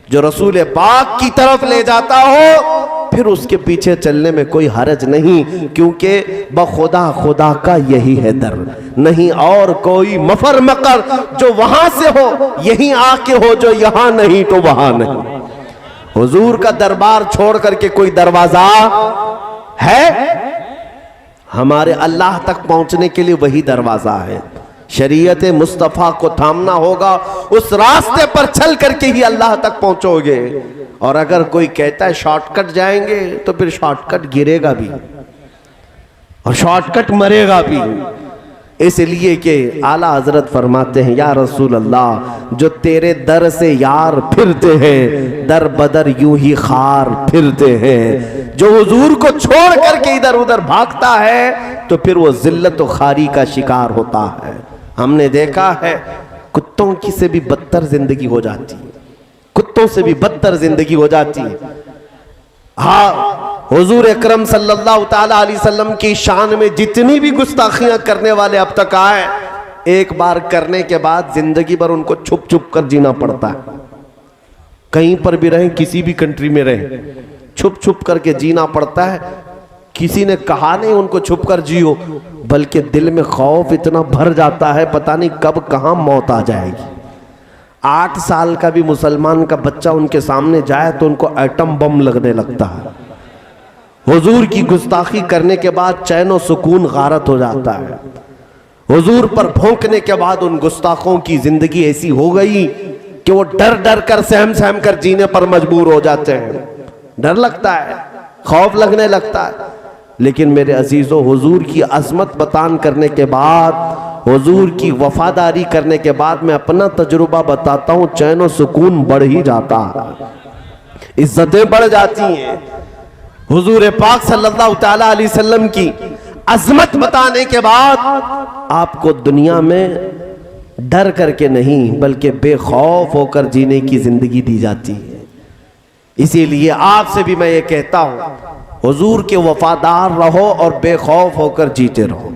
जो रसूल पाक की तरफ ले जाता हो, फिर उसके पीछे चलने में कोई हरज नहीं, क्योंकि बखुदा खुदा का यही है दर, नहीं और कोई मफर मकर जो वहां से हो यहीं आके हो, जो यहां नहीं तो वहां नहीं। हुजूर का दरबार छोड़ करके कोई दरवाजा है? हमारे अल्लाह तक पहुंचने के लिए वही दरवाजा है। शरीयत मुस्तफ़ा को थामना होगा, उस रास्ते पर चल करके ही अल्लाह तक पहुंचोगे। और अगर कोई कहता है शॉर्टकट जाएंगे, तो फिर शॉर्टकट गिरेगा भी और शॉर्टकट मरेगा भी। इसलिए कि आला हजरत फरमाते हैं, या रसूल अल्लाह, जो तेरे दर से यार फिरते हैं, दर बदर यूं ही खार फिरते हैं। जो हुजूर को छोड़ करके इधर उधर भागता है, तो फिर वो जिल्लत और खारी का शिकार होता है। हमने देखा है कुत्तों की से भी बदतर जिंदगी हो जाती है, कुत्तों से भी बदतर जिंदगी हो जाती है। हाँ, हुजूर अकरम सल्लल्लाहु ताला अलैहि वसल्लम की शान में जितनी भी गुस्ताखियां करने वाले अब तक आए, एक बार करने के बाद जिंदगी भर उनको छुप छुप कर जीना पड़ता है। कहीं पर भी रहें, किसी भी कंट्री में रहें, छुप छुप करके जीना पड़ता है। किसी ने कहा नहीं उनको छुप कर जियो, बल्कि दिल में खौफ इतना भर जाता है, पता नहीं कब कहां मौत आ जाएगी। 8 साल का भी मुसलमान का बच्चा उनके सामने जाए तो उनको एटम बम लगने लगता है। हुजूर की गुस्ताखी करने के बाद चैन और सुकून गारत हो जाता है। हुजूर पर भौंकने के बाद उन गुस्ताखों की जिंदगी ऐसी हो गई कि वो डर डर कर सहम सहम कर जीने पर मजबूर हो जाते हैं। डर लगता है, खौफ लगने लगता है। लेकिन मेरे अजीजों, हुजूर की अजमत बयान करने के बाद, हुजूर की वफादारी करने के बाद मैं अपना तजुर्बा बताता हूं, चैन और सुकून बढ़ ही जाता है, इज्जतें बढ़ जाती हैं। हुजूर पाक सल्लल्लाहु ताला अलैहि वसल्लम की अजमत बताने के बाद आपको दुनिया में डर करके नहीं, बल्कि बेखौफ होकर जीने की जिंदगी दी जाती है। इसीलिए आपसे भी मैं ये कहता हूं, हुजूर के वफादार रहो और बेखौफ होकर जीते रहो।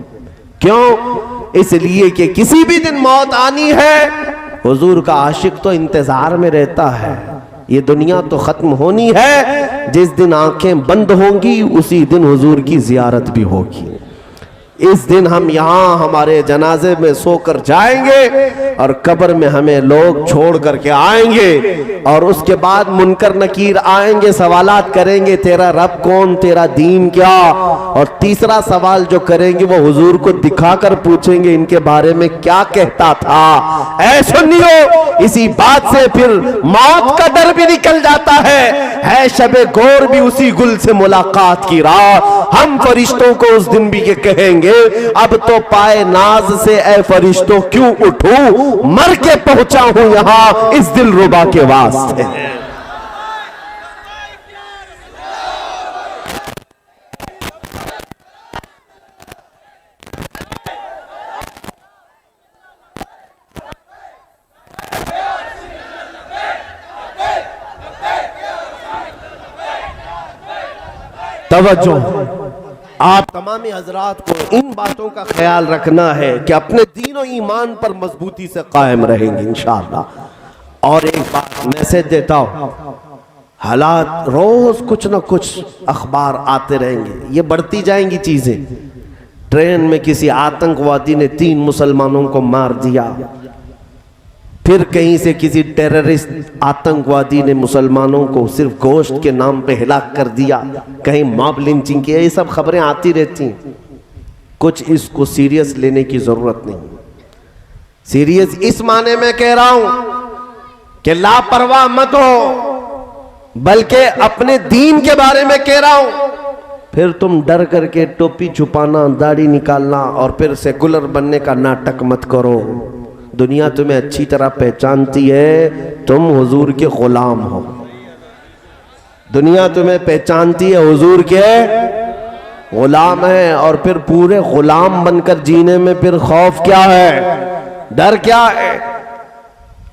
क्यों? इसलिए कि किसी भी दिन मौत आनी है। हुजूर का आशिक तो इंतजार में रहता है। ये दुनिया तो खत्म होनी है, जिस दिन आंखें बंद होंगी उसी दिन हुजूर की जियारत भी होगी। इस दिन हम यहाँ हमारे जनाजे में सोकर जाएंगे और कब्र में हमें लोग छोड़ करके आएंगे, और उसके बाद मुनकर नकीर आएंगे, सवालात करेंगे, तेरा रब कौन, तेरा दीन क्या। और तीसरा सवाल जो करेंगे वो हुजूर को दिखाकर पूछेंगे, इनके बारे में क्या कहता था। ऐ सुन्नियो, इसी बात से फिर मौत का डर भी निकल जाता है शबे गौर भी उसी गुल से मुलाकात की रात। हम फरिश्तों को उस दिन भी ये कहेंगे, अब तो पाए नाज से ए फरिश्तों क्यों उठूं, मर के पहुंचा हूं यहां इस दिलरुबा के वास्ते। तवज्जो, आप तमाम हजरात को इन बातों का ख्याल रखना है कि अपने दीन और ईमान पर मजबूती से कायम रहेंगे इंशाअल्लाह। और एक बात मैसेज देता हूँ, हालात रोज कुछ ना कुछ अखबार आते रहेंगे, ये बढ़ती जाएंगी चीजें। ट्रेन में किसी आतंकवादी ने 3 मुसलमानों को मार दिया, फिर कहीं से किसी टेररिस्ट आतंकवादी ने मुसलमानों को सिर्फ गोश्त के नाम पे हिलाक कर दिया, कहीं मॉब लिंचिंग किया, ये सब खबरें आती रहती। कुछ इसको सीरियस लेने की जरूरत नहीं। सीरियस इस माने में कह रहा हूं कि लापरवाह मत हो, बल्कि अपने दीन के बारे में कह रहा हूं। फिर तुम डर करके टोपी छुपाना, दाढ़ी निकालना और फिर सेकुलर बनने का नाटक मत करो। दुनिया तुम्हें अच्छी तरह पहचानती है, तुम हुजूर के गुलाम हो। दुनिया तुम्हें पहचानती है हुजूर के गुलाम है, और फिर पूरे गुलाम बनकर जीने में फिर खौफ क्या है, डर क्या है?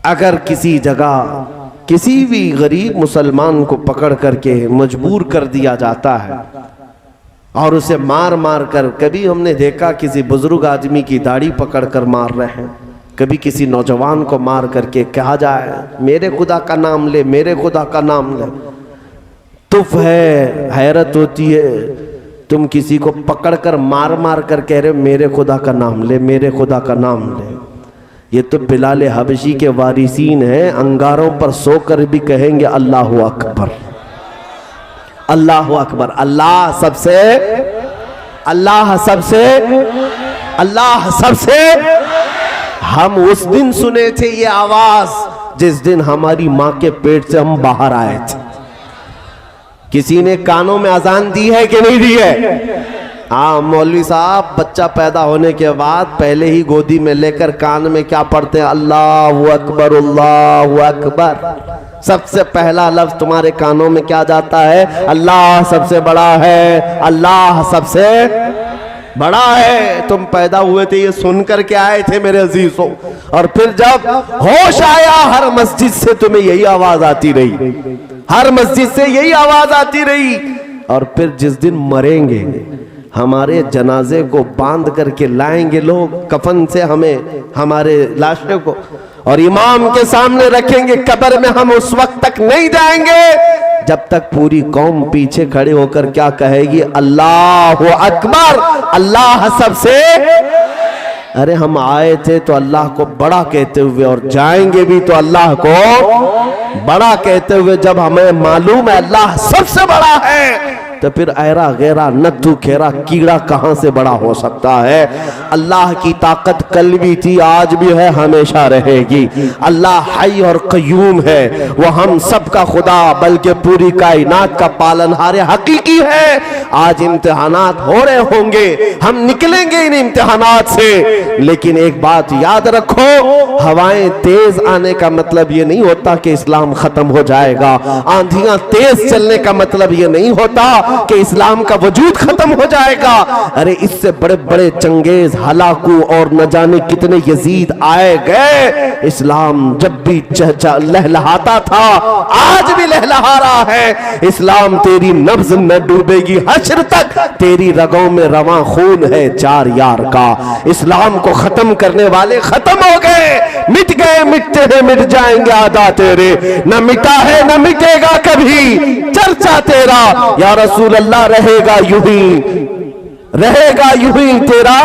अगर किसी जगह किसी भी गरीब मुसलमान को पकड़ करके मजबूर कर दिया जाता है और उसे मार मार कर, कभी हमने देखा किसी बुजुर्ग आदमी की दाढ़ी पकड़ कर मार रहे हैं, कभी किसी नौजवान को मार करके कहा जाए मेरे खुदा का नाम ले, मेरे खुदा का नाम ले। तुफ है, हैरत होती है, तुम किसी को पकड़ कर मार मार कर कह रहे मेरे खुदा का नाम ले, मेरे खुदा का नाम ले। ये तो बिलाल हबशी के वारिसीन हैं, अंगारों पर सोकर भी कहेंगे अल्लाहु अकबर, अल्लाहु अकबर। अल्लाह सबसे, अल्लाह सबसे, अल्लाह सबसे। हम उस दिन सुने थे ये आवाज जिस दिन हमारी मां के पेट से हम बाहर आए थे। किसी ने कानों में अजान दी है कि नहीं दी है? हाँ, मौलवी साहब बच्चा पैदा होने के बाद पहले ही गोदी में लेकर कान में क्या पढ़ते हैं? अल्लाहु अकबर, अल्लाहु अकबर। सबसे पहला लफ्ज तुम्हारे कानों में क्या जाता है? अल्लाह सबसे बड़ा है, अल्लाह सबसे बड़ा है। तुम पैदा हुए थे ये सुनकर के आए थे मेरे अजीजों, और फिर जब होश आया हर मस्जिद से तुम्हें यही आवाज आती रही, हर मस्जिद से यही आवाज आती रही। और फिर जिस दिन मरेंगे हमारे जनाजे को बांध करके लाएंगे लोग कफन से, हमें हमारे लाशों को, और इमाम के सामने रखेंगे कब्र में, हम उस वक्त तक नहीं जाएंगे जब तक पूरी कौम पीछे खड़े होकर क्या कहेगी? अल्लाहु अकबर, अल्लाह सबसे। अरे हम आए थे तो अल्लाह को बड़ा कहते हुए और जाएंगे भी तो अल्लाह को बड़ा कहते हुए। जब हमें मालूम है अल्लाह सबसे बड़ा है तो फिर ऐरा गैरा नद्दू खेरा कीड़ा कहां से बड़ा हो सकता है? अल्लाह की ताकत कल भी थी, आज भी है, हमेशा रहेगी। अल्लाह हई और कयूम है, वो हम सब का खुदा बल्कि पूरी कायनात का पालनहार हकीकी है। आज इम्तिहानात हो रहे होंगे, हम निकलेंगे इन इम्तिहानात से, लेकिन एक बात याद रखो, हवाएं तेज आने का मतलब ये नहीं होता कि इस्लाम खत्म हो जाएगा। आंधियां तेज चलने का मतलब ये नहीं होता कि इस्लाम का वजूद खत्म हो जाएगा। अरे इससे बड़े बड़े चंगेज, हलाकू और न जाने कितने यजीद आए गए। इस्लाम जब भी लहलहाता था आज भी लहलहा रहा है। इस्लाम तेरी नब्ज न डूबेगी हश्र तक, तेरी रगों में रवां खून है चार यार का। इस्लाम को खत्म करने वाले खत्म हो गए, मिट गए, मिटते हैं, मिट जाएंगे आदा तेरे, न मिटा है न मिटेगा कभी चर्चा तेरा। या रसूल अल्लाह रहेगा यूं ही, रहेगा यूं ही, तेरा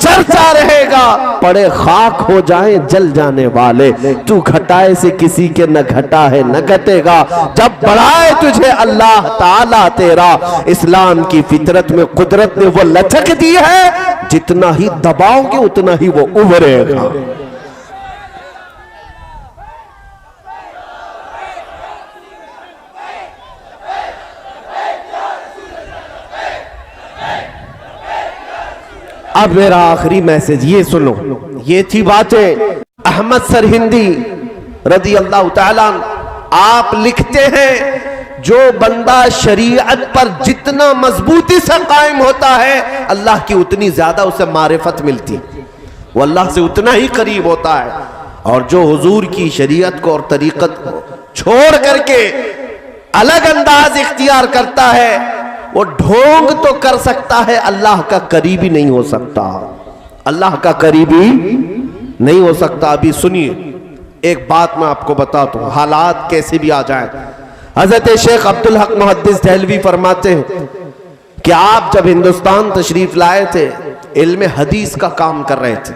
चर्चा रहेगा। पड़े खाक हो जाए जल जाने वाले, तू घटाए से किसी के न घटा है न घटेगा। जब बढ़ाए तुझे अल्लाह ताला तेरा, इस्लाम की फितरत में कुदरत ने वो लचक दी है, जितना ही दबाओगे उतना ही वो उभरेगा। अब मेरा आखिरी मैसेज ये सुनो, ये थी बातें अहमद सरहिंदी रदी अल्लाह ताला। आप लिखते हैं जो बंदा शरीयत पर जितना मजबूती से कायम होता है अल्लाह की उतनी ज्यादा उसे मारिफत मिलती, वो अल्लाह से उतना ही करीब होता है। और जो हुजूर की शरीयत को और तरीकत को छोड़ करके अलग अंदाज इख्तियार करता है वो ढोंग तो कर सकता है, अल्लाह का करीबी नहीं हो सकता, अल्लाह का करीबी नहीं हो सकता। अभी सुनिए, एक बात मैं आपको बताता हूं, हालात कैसे भी आ जाए। हजरत शेख अब्दुल हक मुहद्दिस देहलवी फरमाते हैं कि आप जब हिंदुस्तान तशरीफ लाए थे, इल्म हदीस का काम कर रहे थे,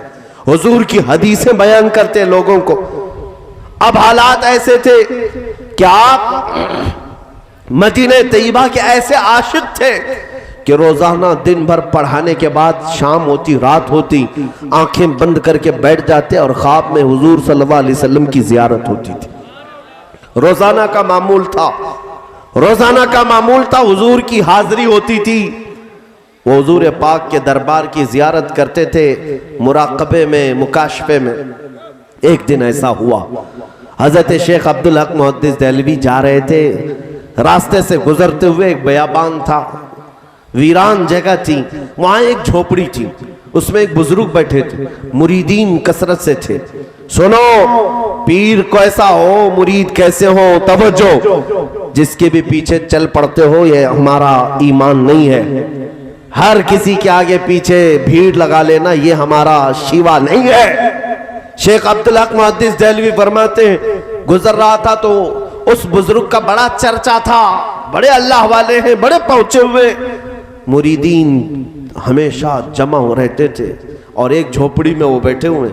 हुजूर की हदीसें बयान करते लोगों को। अब हालात ऐसे थे कि आप मदीने तैयबा के ऐसे आशिक थे कि रोजाना दिन भर पढ़ाने के बाद शाम होती, रात होती, आंखें बंद करके बैठ जाते और ख्वाब में हुजूर सल्लल्लाहु अलैहि वसल्लम की जियारत होती थी। रोजाना का मामूल था, रोजाना का मामूल था, हुजूर की हाजिरी होती थी। वो हुजूर पाक के दरबार की जियारत करते थे, मुराकबे में, मुकाशफे में। एक दिन ऐसा हुआ, हजरत शेख अब्दुल हक मुहद्दिस देहलवी जा रहे थे, रास्ते से गुजरते हुए एक बयाबान था, वीरान जगह थी, वहां एक झोपड़ी थी, उसमें एक बुजुर्ग बैठे थे, मुरीदीन कसरत से थे। सुनो, पीर कैसा हो, मुरीद कैसे हो, तवज्जो, जिसके भी पीछे चल पड़ते हो ये हमारा ईमान नहीं है। हर किसी के आगे पीछे भीड़ लगा लेना ये हमारा शिवा नहीं है। शेख अब्दुल हक मुहद्दिस देहलवी फरमाते हैं, गुजर रहा था तो उस बुजुर्ग का बड़ा चर्चा था, बड़े अल्लाह वाले हैं, बड़े पहुंचे हुए। मुरीदीन हमेशा जमा हो रहते थे और एक झोपड़ी में वो बैठे हुए।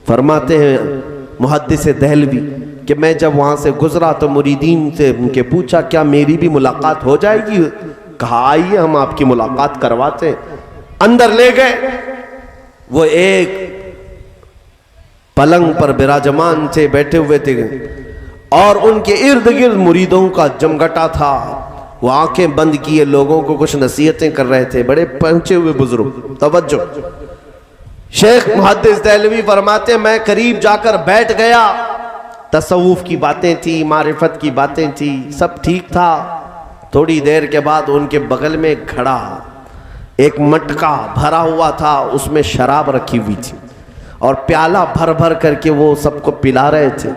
फरमाते हैं मुहद्दिस देहलवी कि मैं जब वहां से गुजरा तो मुरीदीन से उनके पूछा, क्या मेरी भी मुलाकात हो जाएगी? कहा आइए हम आपकी मुलाकात करवाते। अंदर ले गए, वो एक पलंग पर विराजमान थे, बैठे हुए थे और उनके इर्द गिर्द मुरीदों का जमघटा था। वो आंखें बंद किए लोगों को कुछ नसीहतें कर रहे थे, बड़े पहुंचे हुए बुजुर्ग। तवज्जो, शेख मुहद्दिस देहलवी फरमाते मैं करीब जाकर बैठ गया। तसव्वुफ की बातें थी, मारिफत की बातें थी, सब ठीक था। थोड़ी देर के बाद उनके बगल में खड़ा एक मटका भरा हुआ था, उसमें शराब रखी हुई थी और प्याला भर भर करके वो सबको पिला रहे थे।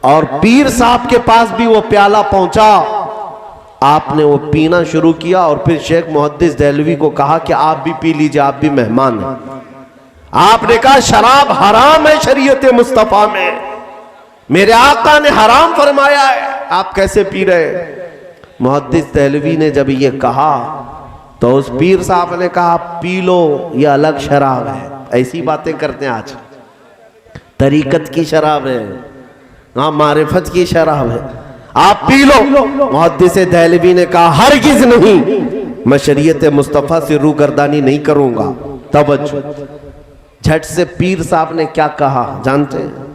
और पीर साहब के पास भी वो प्याला पहुंचा, आपने वो पीना शुरू किया और फिर शेख मुहद्दिस देहलवी को कहा कि आप भी पी लीजिए, आप भी मेहमान हैं। आपने कहा शराब हराम है शरीयत मुस्तफा में, मेरे आका ने हराम फरमाया है, आप कैसे पी रहे? मुहद्दिस देहलवी ने जब ये कहा तो उस पीर साहब ने कहा पी लो, ये अलग शराब है। ऐसी बातें करते हैं आज, तरीकत की शराब है, हाँ मारिफत की शराब है, आप पी लो। मुहद्दिस देहलवी ने कहा हरगिज नहीं, मैं शरीयत मुस्तफा से रूगर्दानी नहीं करूंगा। तवज्जो, झट से पीर साहब ने क्या कहा जानते हैं?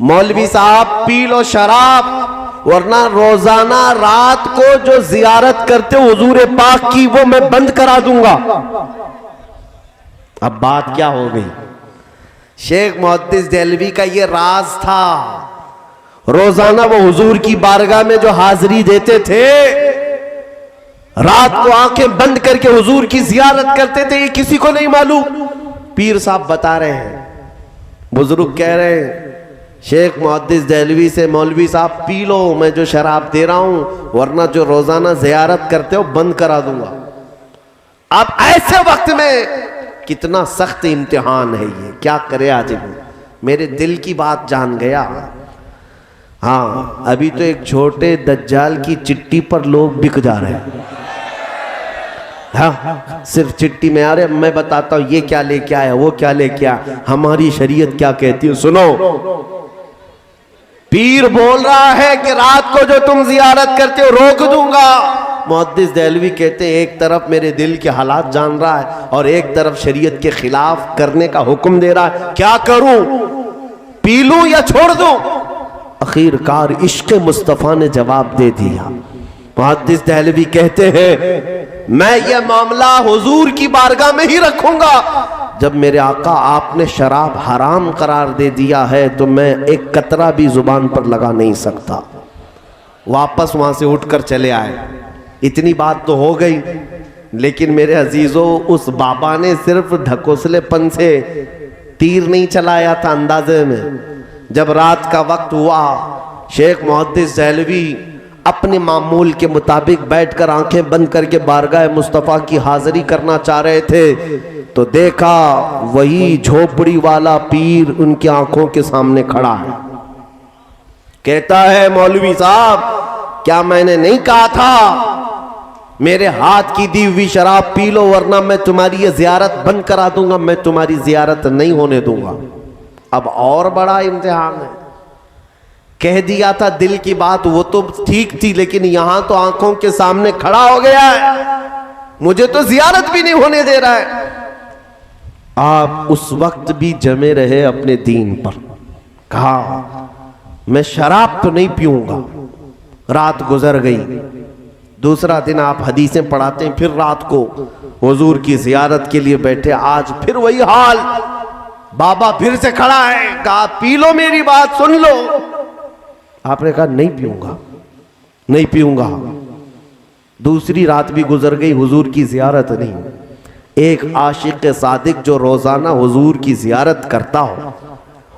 मौलवी साहब पी लो शराब, वरना रोजाना रात को जो जियारत करते हो हुजूर पाक की वो मैं बंद करा दूंगा। अब बात क्या हो गई? शेख मुहद्दिस देहलवी का ये राज था, रोजाना वो हुजूर की बारगाह में जो हाजिरी देते थे, रात को आंखें बंद करके हुजूर की जियारत करते थे, ये किसी को नहीं मालूम। पीर साहब बता रहे हैं, बुजुर्ग कह रहे हैं शेख मुहद्दिस देहलवी से, मौलवी साहब पी लो, मैं जो शराब दे रहा हूं, वरना जो रोजाना जियारत करते हो बंद करा दूंगा। अब ऐसे वक्त में कितना सख्त इम्तिहान है ये, क्या करे आज मेरे दिल की बात जान गया। हाँ, अभी तो एक छोटे दज्जाल की चिट्ठी पर लोग बिक जा रहे हैं। हाँ, सिर्फ चिट्ठी में आ रहे, मैं बताता हूं ये क्या लेके आया, वो क्या लेके आया, हमारी शरीयत क्या कहती है। सुनो, पीर बोल रहा है कि रात को जो तुम जियारत करते हो रोक दूंगा। मुहद्दिस देहलवी कहते हैं एक तरफ मेरे दिल के हालात जान रहा है और एक तरफ शरीयत के खिलाफ करने का हुक्म दे रहा है, क्या करूं, पी लूं या छोड़ दूं? आखिरकार इश्क मुस्तफा ने जवाब दे दिया। मुहद्दिस देहलवी कहते हैं मैं ये मामला हुजूर की बारगाह में ही रखूंगा। जब मेरे आका आपने शराब हराम करार दे दिया है तो मैं एक कतरा भी जुबान पर लगा नहीं सकता। वापस वहां से उठकर चले आए। इतनी बात तो हो गई, लेकिन मेरे अजीजों उस बाबा ने सिर्फ ढकोसलेपन से तीर नहीं चलाया था अंदाजे में। जब रात का वक्त हुआ, शेख मुहद्दिस देहलवी अपने मामूल के मुताबिक बैठकर आंखें बंद करके बारगाह मुस्तफ़ा की हाजिरी करना चाह रहे थे तो देखा वही झोपड़ी वाला पीर उनकी आंखों के सामने खड़ा है। कहता है, मौलवी साहब क्या मैंने नहीं कहा था मेरे हाथ की दी हुई शराब पी लो वरना मैं तुम्हारी ये जियारत बंद करा दूंगा, मैं तुम्हारी जियारत नहीं होने दूंगा। अब और बड़ा इम्तिहान है। कह दिया था दिल की बात, वो तो ठीक थी, लेकिन यहां तो आंखों के सामने खड़ा हो गया है, मुझे तो जियारत भी नहीं होने दे रहा है। आप उस वक्त भी जमे रहे अपने दीन पर। कहा मैं शराब तो नहीं पीऊंगा। रात गुजर गई, दूसरा दिन आप हदीसें पढ़ाते हैं, फिर रात को हुजूर की जियारत के लिए बैठे। आज फिर वही हाल, बाबा फिर से खड़ा है। कहा पी लो मेरी बात, सुन लो। आपने कहा नहीं पीऊंगा, नहीं पीऊंगा। दूसरी रात भी गुजर गई, हुजूर की जियारत नहीं। एक आशिक सादिक जो रोजाना हुजूर की जियारत करता हो,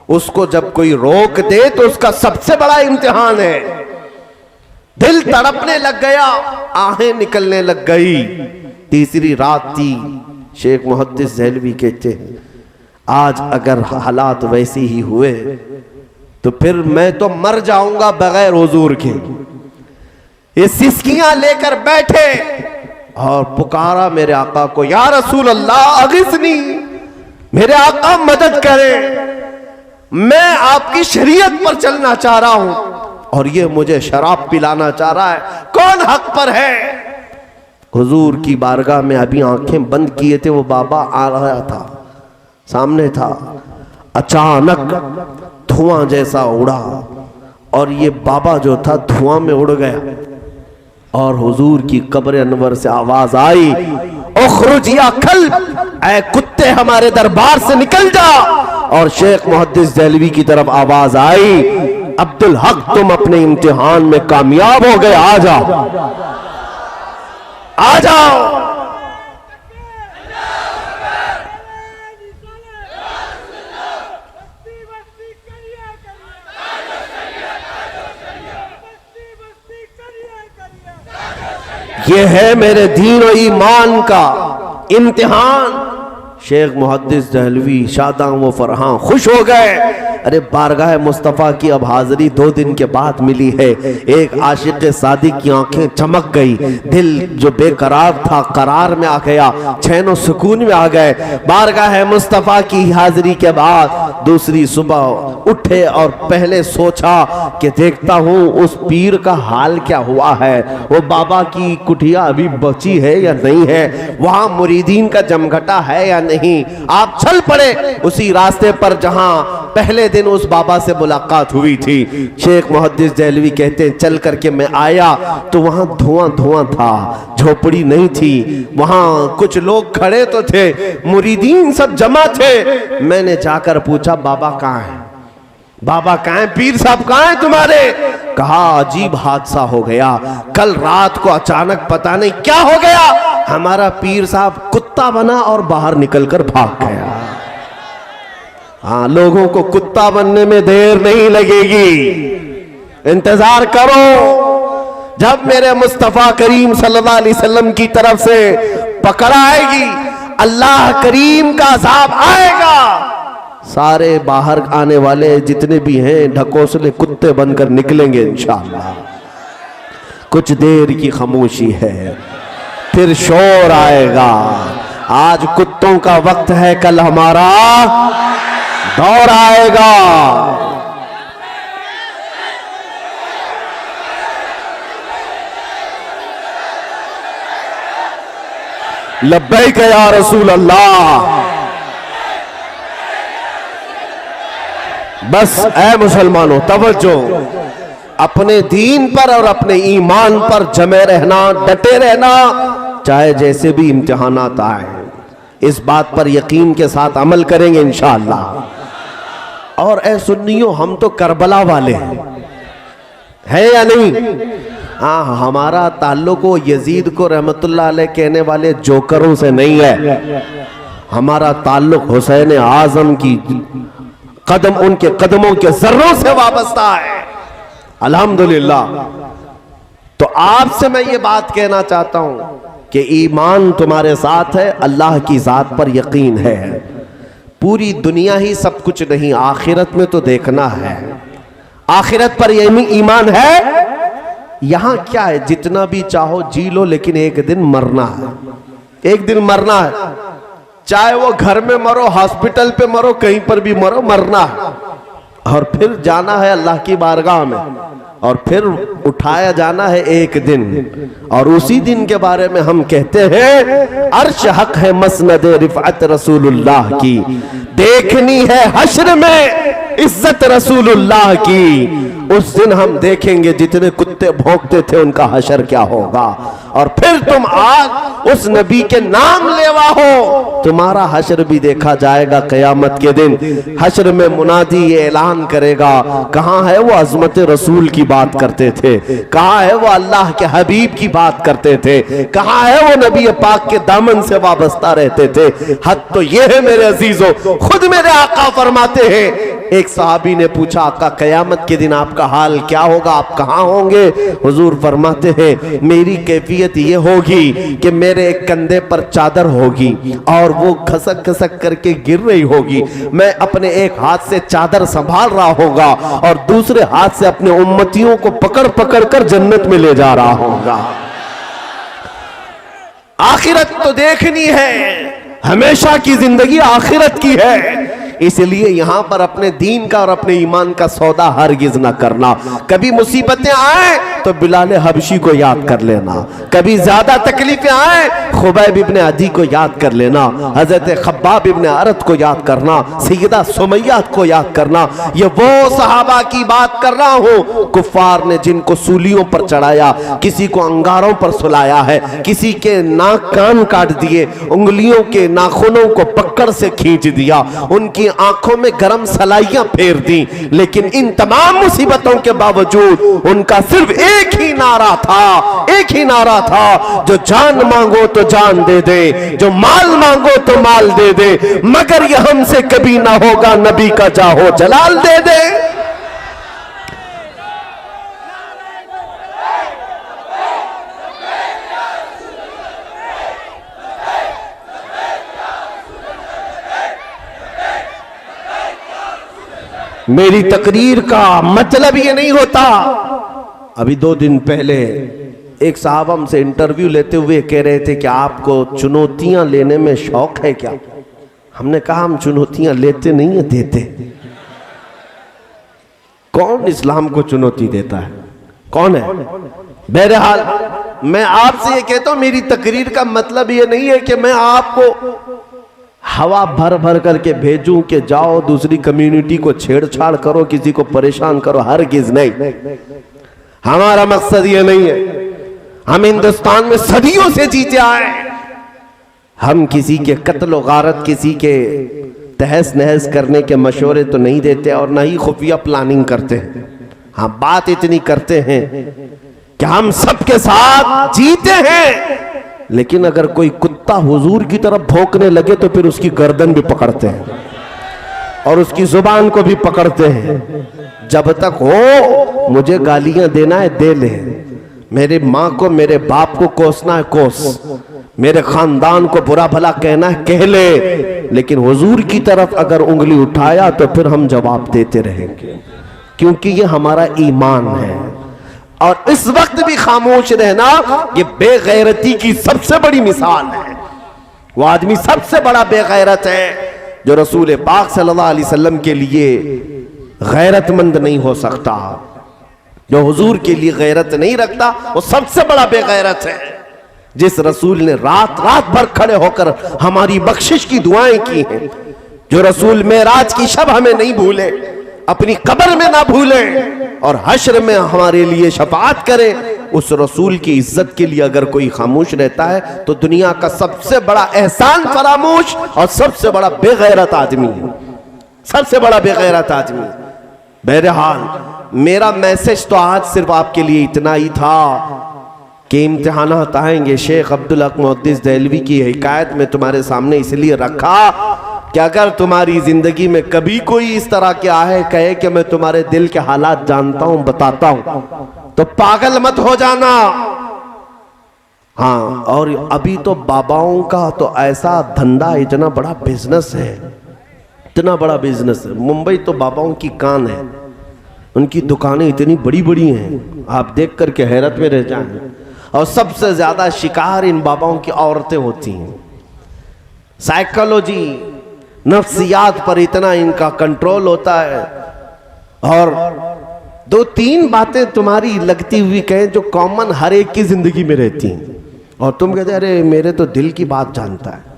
उसको जब कोई रोक दे तो उसका सबसे बड़ा इम्तिहान है। दिल तड़पने लग गया, आहें निकलने लग गई। तीसरी रात थी। शेख मुहद्दिस देहलवी कहते हैं, आज अगर हालात वैसे ही हुए तो फिर मैं तो मर जाऊंगा बगैर हुजूर के। ये सिसकियां लेकर बैठे और पुकारा मेरे आका को, या रसूल अल्लाह अगिसनी, मेरे आका मदद करें, मैं आपकी शरीयत पर चलना चाह रहा हूं और ये मुझे शराब पिलाना चाह रहा है, कौन हक पर है। हुजूर की बारगाह में अभी आंखें बंद किए थे, वो बाबा आ रहा था, सामने था। अचानक धुआं जैसा उड़ा और ये बाबा जो था धुआं में उड़ गया और हुजूर की कब्र अनवर से आवाज आई, उखरुज या कल्ब, ऐ कुत्ते हमारे दरबार से निकल जा। और शेख मुहद्दिस देहलवी की तरफ आवाज आई, अब्दुल हक तुम अपने इम्तिहान में कामयाब हो गए, आ जाओ, आ जाओ। ये है मेरे दीन और ईमान का इम्तिहान। शेख मुहद्दिस देहलवी शादां व फरहां खुश हो गए। अरे बारगाह मुस्तफ़ा की अब हाजिरी 2 दिन के बाद मिली है। एक आशिक सादिक की आंखें चमक गई, दिल जो बेकरार था करार में आ गया, चैन सुकून में आ गए। बारगाह मुस्तफ़ा की हाजिरी के बाद दूसरी सुबह उठे और पहले सोचा कि देखता हूँ उस पीर का हाल क्या हुआ है, वो बाबा की कुटिया अभी बची है या नहीं है, वहां मुरीदीन का जमघटा है या नहीं। आप चल पड़े उसी रास्ते पर जहां पहले दिन उस बाबा से मुलाकात हुई थी। शेख मुहद्दिस देहलवी कहते हैं, चल करके मैं आया तो वहां धुआं धुआं था, झोपड़ी नहीं थी, वहां कुछ लोग खड़े तो थे, मुरीदीन सब जमा थे। मैंने जाकर पूछा बाबा कहाँ है, बाबा कहाँ है, पीर साहब कहाँ है तुम्हारे। कहा अजीब हादसा हो गया, कल रात को अचानक पता नहीं क्या हो गया, हमारा पीर साहब कुत्ता बना और बाहर निकलकर भाग गया। हाँ, लोगों को कुत्ता बनने में देर नहीं लगेगी, इंतजार करो। जब मेरे मुस्तफा करीम सल्लल्लाहु अलैहि वसल्लम की तरफ से पकड़ आएगी, अल्लाह करीम का अज़ाब आएगा, सारे बाहर आने वाले जितने भी हैं ढकोसले कुत्ते बनकर निकलेंगे इंशाअल्लाह। कुछ देर की खामोशी है, फिर शोर आएगा। आज कुत्तों का वक्त है, कल हमारा दौर आएगा। लब्बैक या रसूल अल्लाह। बस ऐ मुसलमानों तवज्जो, अपने दीन पर और अपने ईमान पर जमे रहना, डटे रहना, चाहे जैसे भी इम्तिहानात आए, इस बात पर यकीन के साथ अमल करेंगे इंशाअल्लाह। और ऐ सुन्नियों, हम तो करबला वाले हैं या नहीं? हाँ, हमारा ताल्लुक वो यजीद को रहमतुल्लाह अलैह कहने वाले जोकरों से नहीं है, हमारा ताल्लुक हुसैन आजम की कदम, उनके कदमों के जर्रों से वाबस्ता है। अल्हम्दुलिल्लाह। तो आपसे मैं ये बात कहना चाहता हूं कि ईमान तुम्हारे साथ है, अल्लाह की जात पर यकीन है। पूरी दुनिया ही सब कुछ नहीं, आखिरत में तो देखना है। आखिरत पर ईमान है। यहां क्या है, जितना भी चाहो जी लो, लेकिन एक दिन मरना है। एक दिन मरना है, चाहे वो घर में मरो, हॉस्पिटल पे मरो, कहीं पर भी मरो, मरना है। और फिर जाना है अल्लाह की बारगाह में, और फिर उठाया जाना है एक दिन। और उसी दिन के बारे में हम कहते हैं अर्श हक है मसनद रिफअत रसूलुल्लाह की, देखनी है हश्र में इज्जत रसूलुल्लाह की। उस दिन हम देखेंगे जितने कुत्ते भौंकते थे उनका हशर क्या होगा। और फिर तुम आज उस नबी के नाम लेवा हो, तुम्हारा हशर भी देखा जाएगा क़यामत के दिन। हशर में मुनादी ये ऐलान करेगा, कहां है वो अज़मत रसूल की बात करते थे, कहां है वो अल्लाह के हबीब की बात करते थे, कहां है वो नबी पाक के दामन से वाबस्ता रहते थे। हद तो ये है मेरे अजीजों, खुद मेरे आका फरमाते हैं, एक सहाबी ने पूछा, आका क़यामत के दिन आपका हाल क्या होगा, आप कहां होंगे? हुजूर फरमाते हैं, मेरी कैफियत ये होगी कि मेरे एक कंधे पर चादर होगी और वो खसक खसक करके गिर रही होगी। मैं अपने एक हाथ से चादर संभाल रहा होगा और दूसरे हाथ से अपने उम्मतियों को पकड़ पकड़ कर जन्नत में ले जा रहा होगा। आखिरत तो देखनी है, हमेशा की जिंदगी आखिरत की है। इसलिए यहां पर अपने दीन का और अपने ईमान का सौदा हरगिज ना करना। कभी मुसीबतें आए तो बिलाल हबशी को याद कर लेना, कभी ज्यादा तकलीफें आए खुबैब इब्ने अदी को याद कर लेना, हजरत खब्बाब इब्ने अरत को याद करना, सैयदा सुमैया को याद करना। ये वो सहाबा की बात कर रहा हूं, कुफ्फार ने जिनको सूलियों पर चढ़ाया, किसी को अंगारों पर सुलाया है, किसी के नाक कान काट दिए, उंगलियों के नाखूनों को पकड़ से खींच दिया, उनकी आंखों में गरम सलाइयां फेर दी। लेकिन इन तमाम मुसीबतों के बावजूद उनका सिर्फ एक ही नारा था, एक ही नारा था, जो जान मांगो तो जान दे दे, जो माल मांगो तो माल दे दे, मगर यह हमसे कभी ना होगा नबी का जाहो जलाल दे दे। मेरी तकरीर का मतलब ये नहीं होता। अभी 2 दिन पहले एक साहब हमसे इंटरव्यू लेते हुए कह रहे थे कि आपको चुनौतियां लेने में शौक है क्या? हमने कहा हम चुनौतियां लेते नहीं है, देते। कौन इस्लाम को चुनौती देता है? कौन है? बहरहाल मैं आपसे ये कहता हूं, मेरी तकरीर का मतलब ये नहीं है कि मैं आपको हवा भर भर करके भेजूं कि जाओ दूसरी कम्युनिटी को छेड़छाड़ करो, किसी को परेशान करो। हरगिज नहीं, हमारा मकसद ये नहीं है। हम हिंदुस्तान में सदियों से जीते आए, हम किसी के कत्ल गारत, किसी के तहस नहस करने के मशवरे तो नहीं देते और ना ही खुफिया प्लानिंग करते हैं। हाँ, बात इतनी करते हैं कि हम सबके साथ जीते हैं, लेकिन अगर कोई कुत्ता हुजूर की तरफ भौंकने लगे तो फिर उसकी गर्दन भी पकड़ते हैं और उसकी जुबान को भी पकड़ते हैं। जब तक हो मुझे गालियां देना है दे ले, मेरे माँ को मेरे बाप को कोसना है कोस, मेरे खानदान को बुरा भला कहना है कह ले, लेकिन हुजूर की तरफ अगर उंगली उठाया तो फिर हम जवाब देते रहेंगे, क्योंकि ये हमारा ईमान है। और इस वक्त भी खामोश रहना ये बेगैरती की सबसे बड़ी मिसाल है। वो आदमी सबसे बड़ा बेगैरत है जो रसूल पाक सल्लल्लाहु अलैहि वसल्लम के लिए गैरतमंद नहीं हो सकता। जो हुजूर के लिए गैरत नहीं रखता वो सबसे बड़ा बेगैरत है। जिस रसूल ने रात रात भर खड़े होकर हमारी बख्शिश की दुआएं की हैं, जो रसूल मेराज की शब हमें नहीं भूले, अपनी कब्र में ना भूले और हश्र में हमारे लिए शफाअत करे, उस रसूल की इज्जत के लिए अगर कोई खामोश रहता है तो दुनिया का सबसे बड़ा एहसान फरामोश और सबसे बड़ा बेगैरत आदमी है, सबसे बड़ा बेगैरत आदमी। बहरहाल मेरा मैसेज तो आज सिर्फ आपके लिए इतना ही था कि इम्तिहानात आएंगे। शेख अब्दुल हक मुहद्दिस देहलवी की हिकायत में तुम्हारे सामने इसलिए रखा कि अगर तुम्हारी जिंदगी में कभी कोई इस तरह के आए कहे कि मैं तुम्हारे दिल के हालात जानता हूं, बताता हूं, तो पागल मत हो जाना। हाँ, और अभी तो बाबाओं का तो ऐसा धंधा, इतना बड़ा बिजनेस है, इतना बड़ा बिजनेस है। मुंबई तो बाबाओं की कान है, उनकी दुकानें इतनी बड़ी बड़ी हैं, आप देख करके हैरत में रह जाएं। और सबसे ज्यादा शिकार इन बाबाओं की औरतें होती हैं। साइकोलॉजी, नफ्सियात पर इतना इनका कंट्रोल होता है। और दो तीन बातें तुम्हारी लगती हुई कहें जो कॉमन हर एक की जिंदगी में रहती हैं, और तुम कहते अरे मेरे तो दिल की बात जानता है।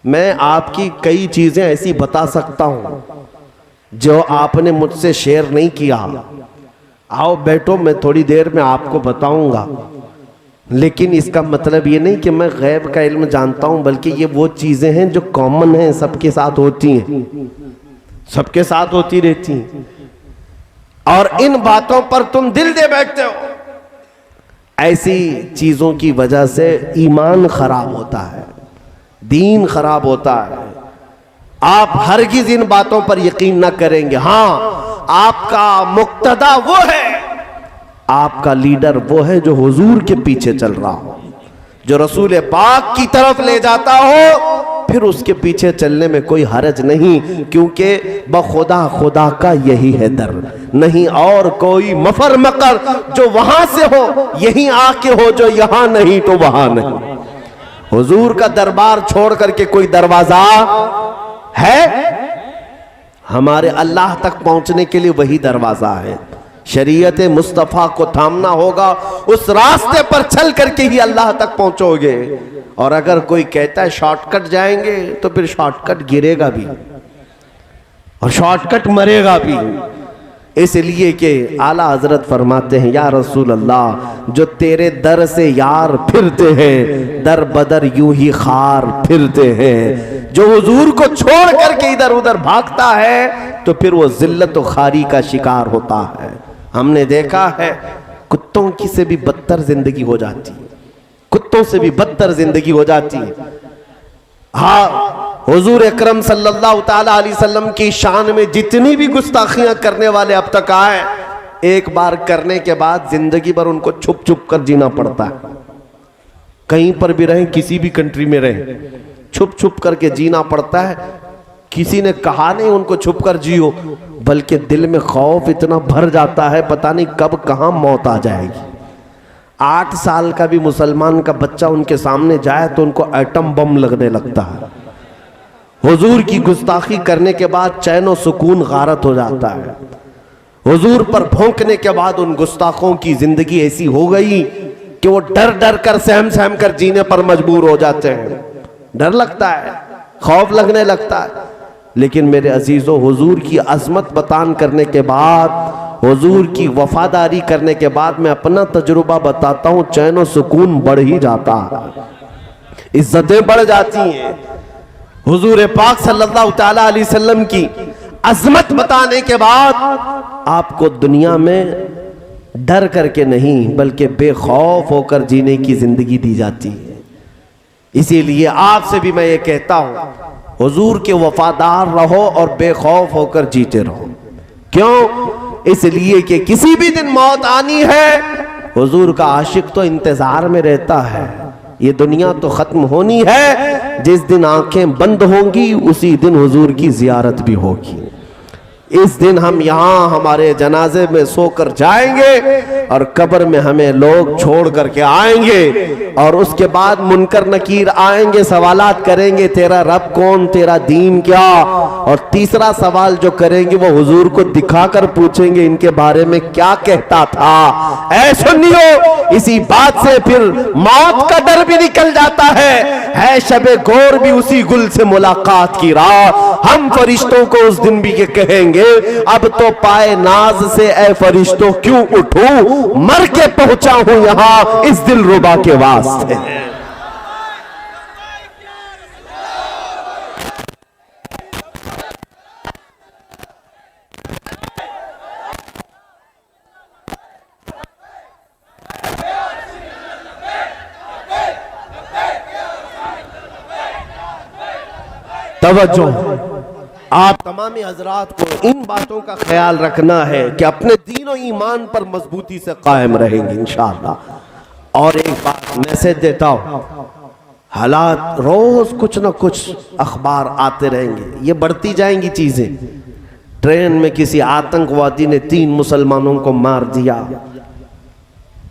मैं आपकी कई चीजें ऐसी बता सकता हूं जो आपने मुझसे शेयर नहीं किया। आओ बैठो, मैं थोड़ी देर में आपको बताऊंगा। लेकिन इसका मतलब ये नहीं कि मैं गैब का इल्म जानता हूं, बल्कि ये वो चीजें हैं जो कॉमन हैं, सबके साथ होती हैं, सबके साथ होती रहती हैं। और इन बातों पर तुम दिल दे बैठते हो। ऐसी चीजों की वजह से ईमान खराब होता है, दीन खराब होता है। आप हरगिज इन बातों पर यकीन न करेंगे। हाँ, आपका मुक्तदा वो है, आपका लीडर वो है जो हुजूर के पीछे चल रहा हो, जो रसूल पाक की तरफ ले जाता हो। फिर उसके पीछे चलने में कोई हरज नहीं, क्योंकि बखुदा खुदा का यही है दर, नहीं और कोई मफर मकर जो वहां से हो यहीं आके हो, जो यहां नहीं तो वहां नहीं। हुजूर का दरबार छोड़ करके कोई दरवाजा है? हमारे अल्लाह तक पहुंचने के लिए वही दरवाजा है। शरीयत मुस्तफ़ा को थामना होगा, उस रास्ते पर चल करके ही अल्लाह तक पहुंचोगे। और अगर कोई कहता है शॉर्टकट जाएंगे, तो फिर शॉर्टकट गिरेगा भी और शॉर्टकट मरेगा भी। इसलिए कि आला हजरत फरमाते हैं, या रसूल अल्लाह, जो तेरे दर से यार फिरते हैं, दर बदर यूं ही खार फिरते हैं। जो हुजूर को छोड़ करके इधर उधर भागता है, तो फिर वो जिल्लत और खारी का शिकार होता है। हमने देखा है कुत्तों की से भी बदतर जिंदगी हो जाती है, कुत्तों से भी बदतर जिंदगी हो जाती है। हाँ, हुजूर अकरम सल्लल्लाहु ताला अलैहि वसल्लम की शान में जितनी भी गुस्ताखियां करने वाले अब तक आए, एक बार करने के बाद जिंदगी भर उनको छुप छुप कर जीना पड़ता है। कहीं पर भी रहें, किसी भी कंट्री में रहें, छुप छुप करके जीना पड़ता है। किसी ने कहा नहीं उनको छुप कर जियो, बल्कि दिल में खौफ इतना भर जाता है, पता नहीं कब कहां मौत आ जाएगी। 8 साल का भी मुसलमान का बच्चा उनके सामने जाए तो उनको एटम बम लगने लगता है। हुजूर की गुस्ताखी करने के बाद चैन और सुकून गारत हो जाता है। हुजूर पर भौंकने के बाद उन गुस्ताखों की जिंदगी ऐसी हो गई कि वो डर डर कर, सहम सहम कर जीने पर मजबूर हो जाते हैं। डर लगता है, खौफ लगने लगता है। लेकिन मेरे अजीजों, हुजूर की अजमत बयान करने के बाद, हुजूर की वफादारी करने के बाद मैं अपना तजुर्बा बताता हूं, चैन और सुकून बढ़ ही जाता है, इज्जतें बढ़ जाती हैं। हुजूर पाक सल्लल्लाहु ताला अलैहि वसल्लम की अजमत बताने के बाद आपको दुनिया में डर करके नहीं, बल्कि बेखौफ होकर जीने की जिंदगी दी जाती है। इसीलिए आपसे भी मैं ये कहता हूं, हुजूर के वफादार रहो और बेखौफ होकर जीते रहो। क्यों? इसलिए कि किसी भी दिन मौत आनी है। हुजूर का आशिक तो इंतजार में रहता है, ये दुनिया तो खत्म होनी है। जिस दिन आंखें बंद होंगी उसी दिन हुजूर की जियारत भी होगी। इस दिन हम यहाँ हमारे जनाजे में सोकर जाएंगे और कब्र में हमें लोग छोड़ करके आएंगे, और उसके बाद मुनकर नकीर आएंगे, सवालात करेंगे, तेरा रब कौन, तेरा दीन क्या। और तीसरा सवाल जो करेंगे वो हुजूर को दिखाकर पूछेंगे, इनके बारे में क्या कहता था। ऐ सुनियो, इसी बात से फिर मौत का डर भी निकल जाता है शबे गौर भी उसी गुल से मुलाकात की राह। हम फरिश्तों को उस दिन भी ये कहेंगे, अब तो पाए नाज से ए फरिश्तों क्यों उठूं, मर के पहुंचा हूं यहां इस दिल रुबा के वास्ते। तवज्जो, आप तमाम हजरात को इन बातों का ख्याल रखना है कि अपने दीन और ईमान पर मजबूती से कायम रहेंगे इंशाअल्लाह। और एक बात मैसेज देता हूं, हालात रोज कुछ ना कुछ अखबार आते रहेंगे, ये बढ़ती जाएंगी चीजें। ट्रेन में किसी आतंकवादी ने 3 मुसलमानों को मार दिया,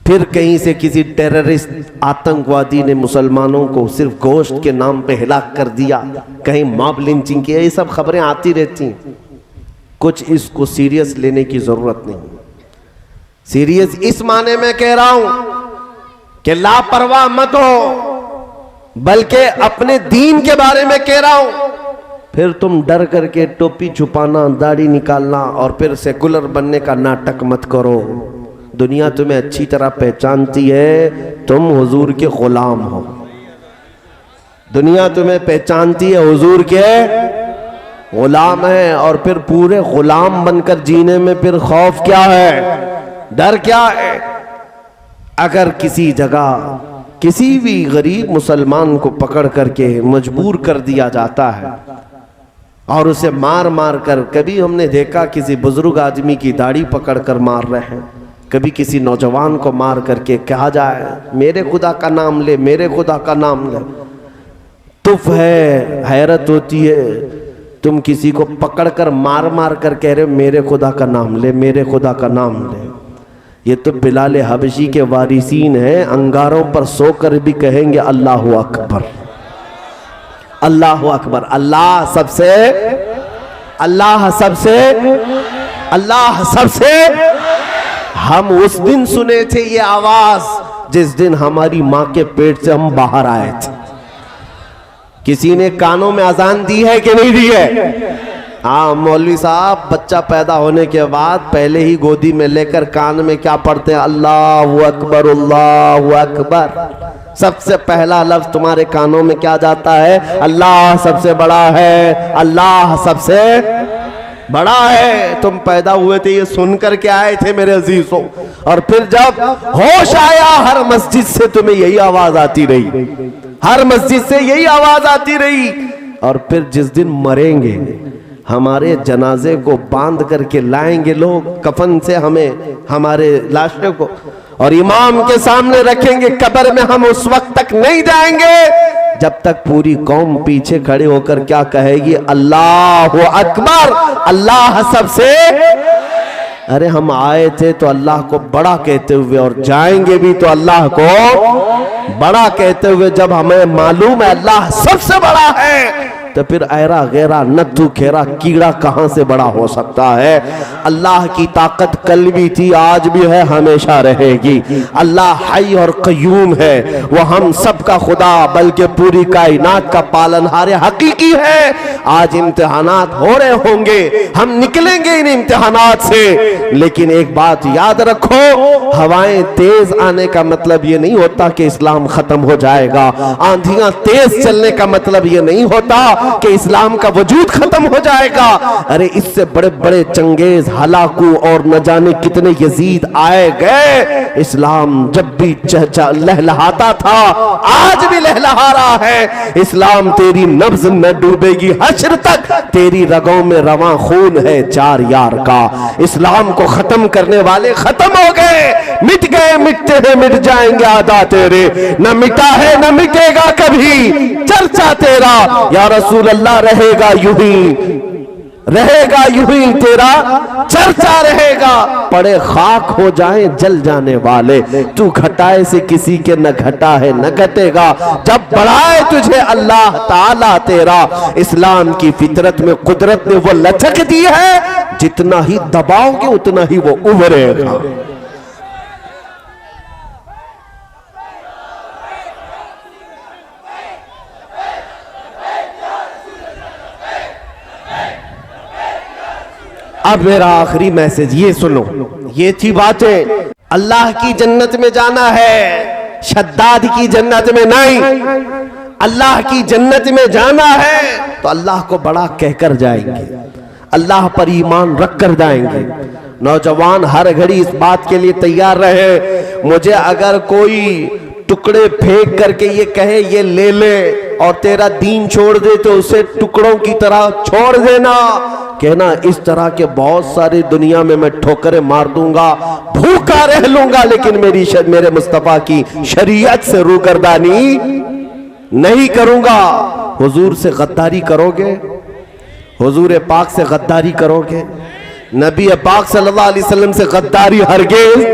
फिर कहीं से किसी टेररिस्ट आतंकवादी ने मुसलमानों को सिर्फ गोश्त के नाम पे हिलाक कर दिया, कहीं मॉब लिंचिंग किया, ये सब खबरें आती रहती हैं। कुछ इसको सीरियस लेने की जरूरत नहीं। सीरियस इस माने में कह रहा हूं कि लापरवाह मत हो, बल्कि अपने दीन के बारे में कह रहा हूं। फिर तुम डर करके टोपी छुपाना, दाढ़ी निकालना और फिर सेकुलर बनने का नाटक मत करो। दुनिया तुम्हें अच्छी तरह पहचानती है, तुम हुजूर के गुलाम हो। दुनिया तुम्हें पहचानती है हुजूर के गुलाम है, और फिर पूरे गुलाम बनकर जीने में फिर खौफ क्या है, डर क्या है? अगर किसी जगह किसी भी गरीब मुसलमान को पकड़ करके मजबूर कर दिया जाता है और उसे मार मार कर, कभी हमने देखा किसी बुजुर्ग आदमी की दाढ़ी पकड़ कर मार रहे हैं, कभी किसी नौजवान को मार करके कहा जाए मेरे खुदा का नाम ले, मेरे खुदा का नाम ले। तुफ है, हैरत होती है, तुम किसी को पकड़ कर मार मार कर कह रहे हो मेरे खुदा का नाम ले, मेरे खुदा का नाम ले। ये तो बिलाल हबशी के वारिसीन हैं, अंगारों पर सोकर भी कहेंगे अल्लाहु अकबर, अल्लाहु अकबर। अल्लाह सबसे, अल्लाह सबसे, अल्लाह सबसे। हम उस दिन सुने थे ये आवाज जिस दिन हमारी मां के पेट से हम बाहर आए थे। किसी ने कानों में अजान दी है कि नहीं दी है? हाँ मौलवी साहब, बच्चा पैदा होने के बाद पहले ही गोदी में लेकर कान में क्या पढ़ते हैं? अल्लाहु अकबर, अल्लाहु अकबर। सबसे पहला लफ्ज तुम्हारे कानों में क्या जाता है? अल्लाह सबसे बड़ा है, अल्लाह सबसे बड़ा है। तुम पैदा हुए थे ये सुनकर के आए थे मेरे अजीजों, और फिर जब होश आया हर मस्जिद से तुम्हें यही आवाज आती रही, हर मस्जिद से यही आवाज आती रही। और फिर जिस दिन मरेंगे हमारे जनाजे को बांध करके लाएंगे लोग, कफन से हमें हमारे लाशों को, और इमाम के सामने रखेंगे कब्र में, हम उस वक्त तक नहीं जाएंगे जब तक पूरी कौम पीछे खड़े होकर क्या कहेगी? अल्लाहु अकबर, अल्लाह सबसे। अरे हम आए थे तो अल्लाह को बड़ा कहते हुए और जाएंगे भी तो अल्लाह को बड़ा कहते हुए। जब हमें मालूम है अल्लाह सबसे बड़ा है तो फिर ऐरा गैरा नत्थु खेरा कीड़ा कहां से बड़ा हो सकता है? अल्लाह की ताकत कल भी थी, आज भी है, हमेशा रहेगी। अल्लाह हई और कयूम है, वो हम सब का खुदा बल्कि पूरी कायनात का पालनहार हकीकी है। आज इम्तिहानात हो रहे होंगे, हम निकलेंगे इन इम्तिहानात से, लेकिन एक बात याद रखो, हवाएं तेज आने का मतलब ये नहीं होता कि इस्लाम खत्म हो जाएगा। आंधियां तेज चलने का मतलब ये नहीं होता कि इस्लाम का वजूद खत्म हो जाएगा। अरे इससे बड़े बड़े चंगेज, हलाकू और न जाने कितने यजीद आए गए, इस्लाम जब भी लहलहाता था आज भी लहलहा रहा है। इस्लाम तेरी नब्ज न डूबेगी हश्र तक, तेरी रगों में रवां खून है 4 यार का। इस्लाम को खत्म करने वाले खत्म हो गए, मिट गए, मिटते हैं मिट जाएंगे आदा तेरे, न मिटा है न मिटेगा कभी चर्चा तेरा। या रसूल अल्लाह रहेगा यूं ही, रहेगा यूं ही तेरा चर्चा रहेगा। पड़े खाक हो जाए जल जाने वाले, तू घटाए से किसी के न घटा है न घटेगा। जब बढ़ाए तुझे अल्लाह ताला तेरा, इस्लाम की फितरत में कुदरत ने वो लचक दी है, जितना ही दबाओगे उतना ही वो उभरेगा। अब मेरा आखिरी मैसेज ये सुनो, ये थी बातें। अल्लाह की जन्नत में जाना है, शद्दाद की जन्नत में नहीं। अल्लाह की जन्नत में जाना है तो अल्लाह को बड़ा कहकर जाएंगे, अल्लाह पर ईमान रख कर जाएंगे। नौजवान हर घड़ी इस बात के लिए तैयार रहे, मुझे अगर कोई टुकड़े फेंक करके ये कहे ये ले ले और तेरा दीन छोड़ दे तो उसे टुकड़ों की तरह छोड़ देना। कहना इस तरह के बहुत सारे दुनिया में मैं ठोकरें मार दूंगा, भूखा रह लूंगा, लेकिन मेरे मुस्तफा की शरीयत से रूगर्दानी नहीं करूंगा। हुजूर से गद्दारी करोगे, हुजूर पाक से गद्दारी करोगे, नबी पाक सल्लल्लाहु अलैहि वसल्लम से गद्दारी हरगिज़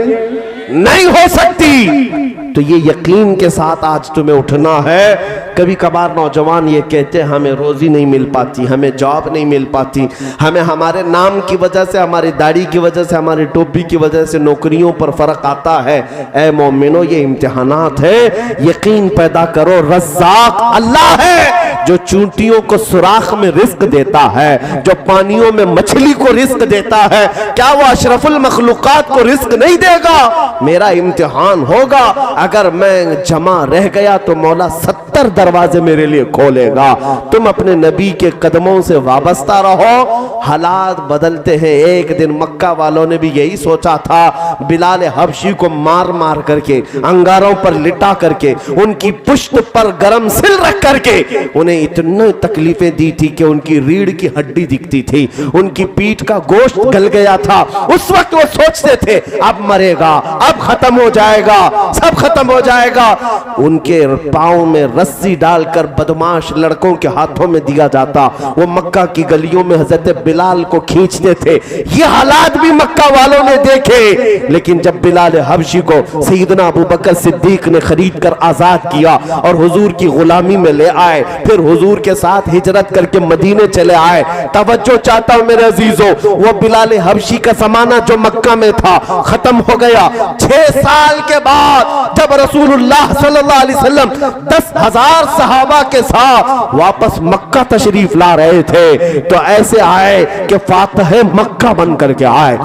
नहीं हो सकती। तो ये यकीन के साथ आज तुम्हें उठना है। कभी कभार नौजवान ये कहते हैं हमें रोजी नहीं मिल पाती, हमें जॉब नहीं मिल पाती, हमें हमारे नाम की वजह से, हमारी दाढ़ी की वजह से, हमारी टोपी की वजह से नौकरियों पर फर्क आता है। ऐ मोमिनो, ये इम्तिहानात है। यकीन पैदा करो, रज़्ज़ाक़ अल्लाह है जो चूंटियों को सुराख में रिस्क देता है, जो पानियों में मछली को रिस्क देता है। क्या वो अशरफुल मखलूकात को रिस्क नहीं देगा? मेरा इम्तिहान होगा। अगर मैं जमा रह गया तो मौला 70 दरवाजे मेरे लिए खोलेगा। तुम अपने नबी के कदमों से वाबस्ता रहो। हालात बदलते हैं। एक दिन मक्का वालों ने भी यही सोचा था, बिलाल हबशी को मार मार करके, अंगारों पर लिटा करके, उनकी पुश्त पर गरम सिल रख करके उन्हें इतनी तकलीफें दी थी कि उनकी रीढ़ की हड्डी दिखती थी, उनकी पीठ का गोश्त गल गया था। उस वक्त वो सोचते थे अब मरेगा, अब खत्म हो जाएगा, सब खत्म हो जाएगा। उनके पांव में रस्सी डालकर बदमाश लड़कों के हाथों में दिया जाता। वो मक्का की गलियों में हजरत बिलाल को खींचते थे। ये हालात भी मक्का वालों ने देखे। लेकिन जब बिलाल हबशी को सैयदना अबू बकर सिद्दीक ने खरीद कर आजाद किया और हुजूर की गुलामी में ले आए, फिर हुजूर के साथ हिजरत करके मदीने चले आए। तवज्जो चाहता हूं मेरे अजीजों, वो बिलाल हबशी का जमाना जो मक्का में था खत्म हो गया। 6 साल के बाद जब रसूलुल्लाह सल्लल्लाहु अलैहि वसल्लम 10,000 सहाबा के साथ वापस मक्का तशरीफ ला रहे थे, तो ऐसे आए कि फातिह मक्का बन करके आए।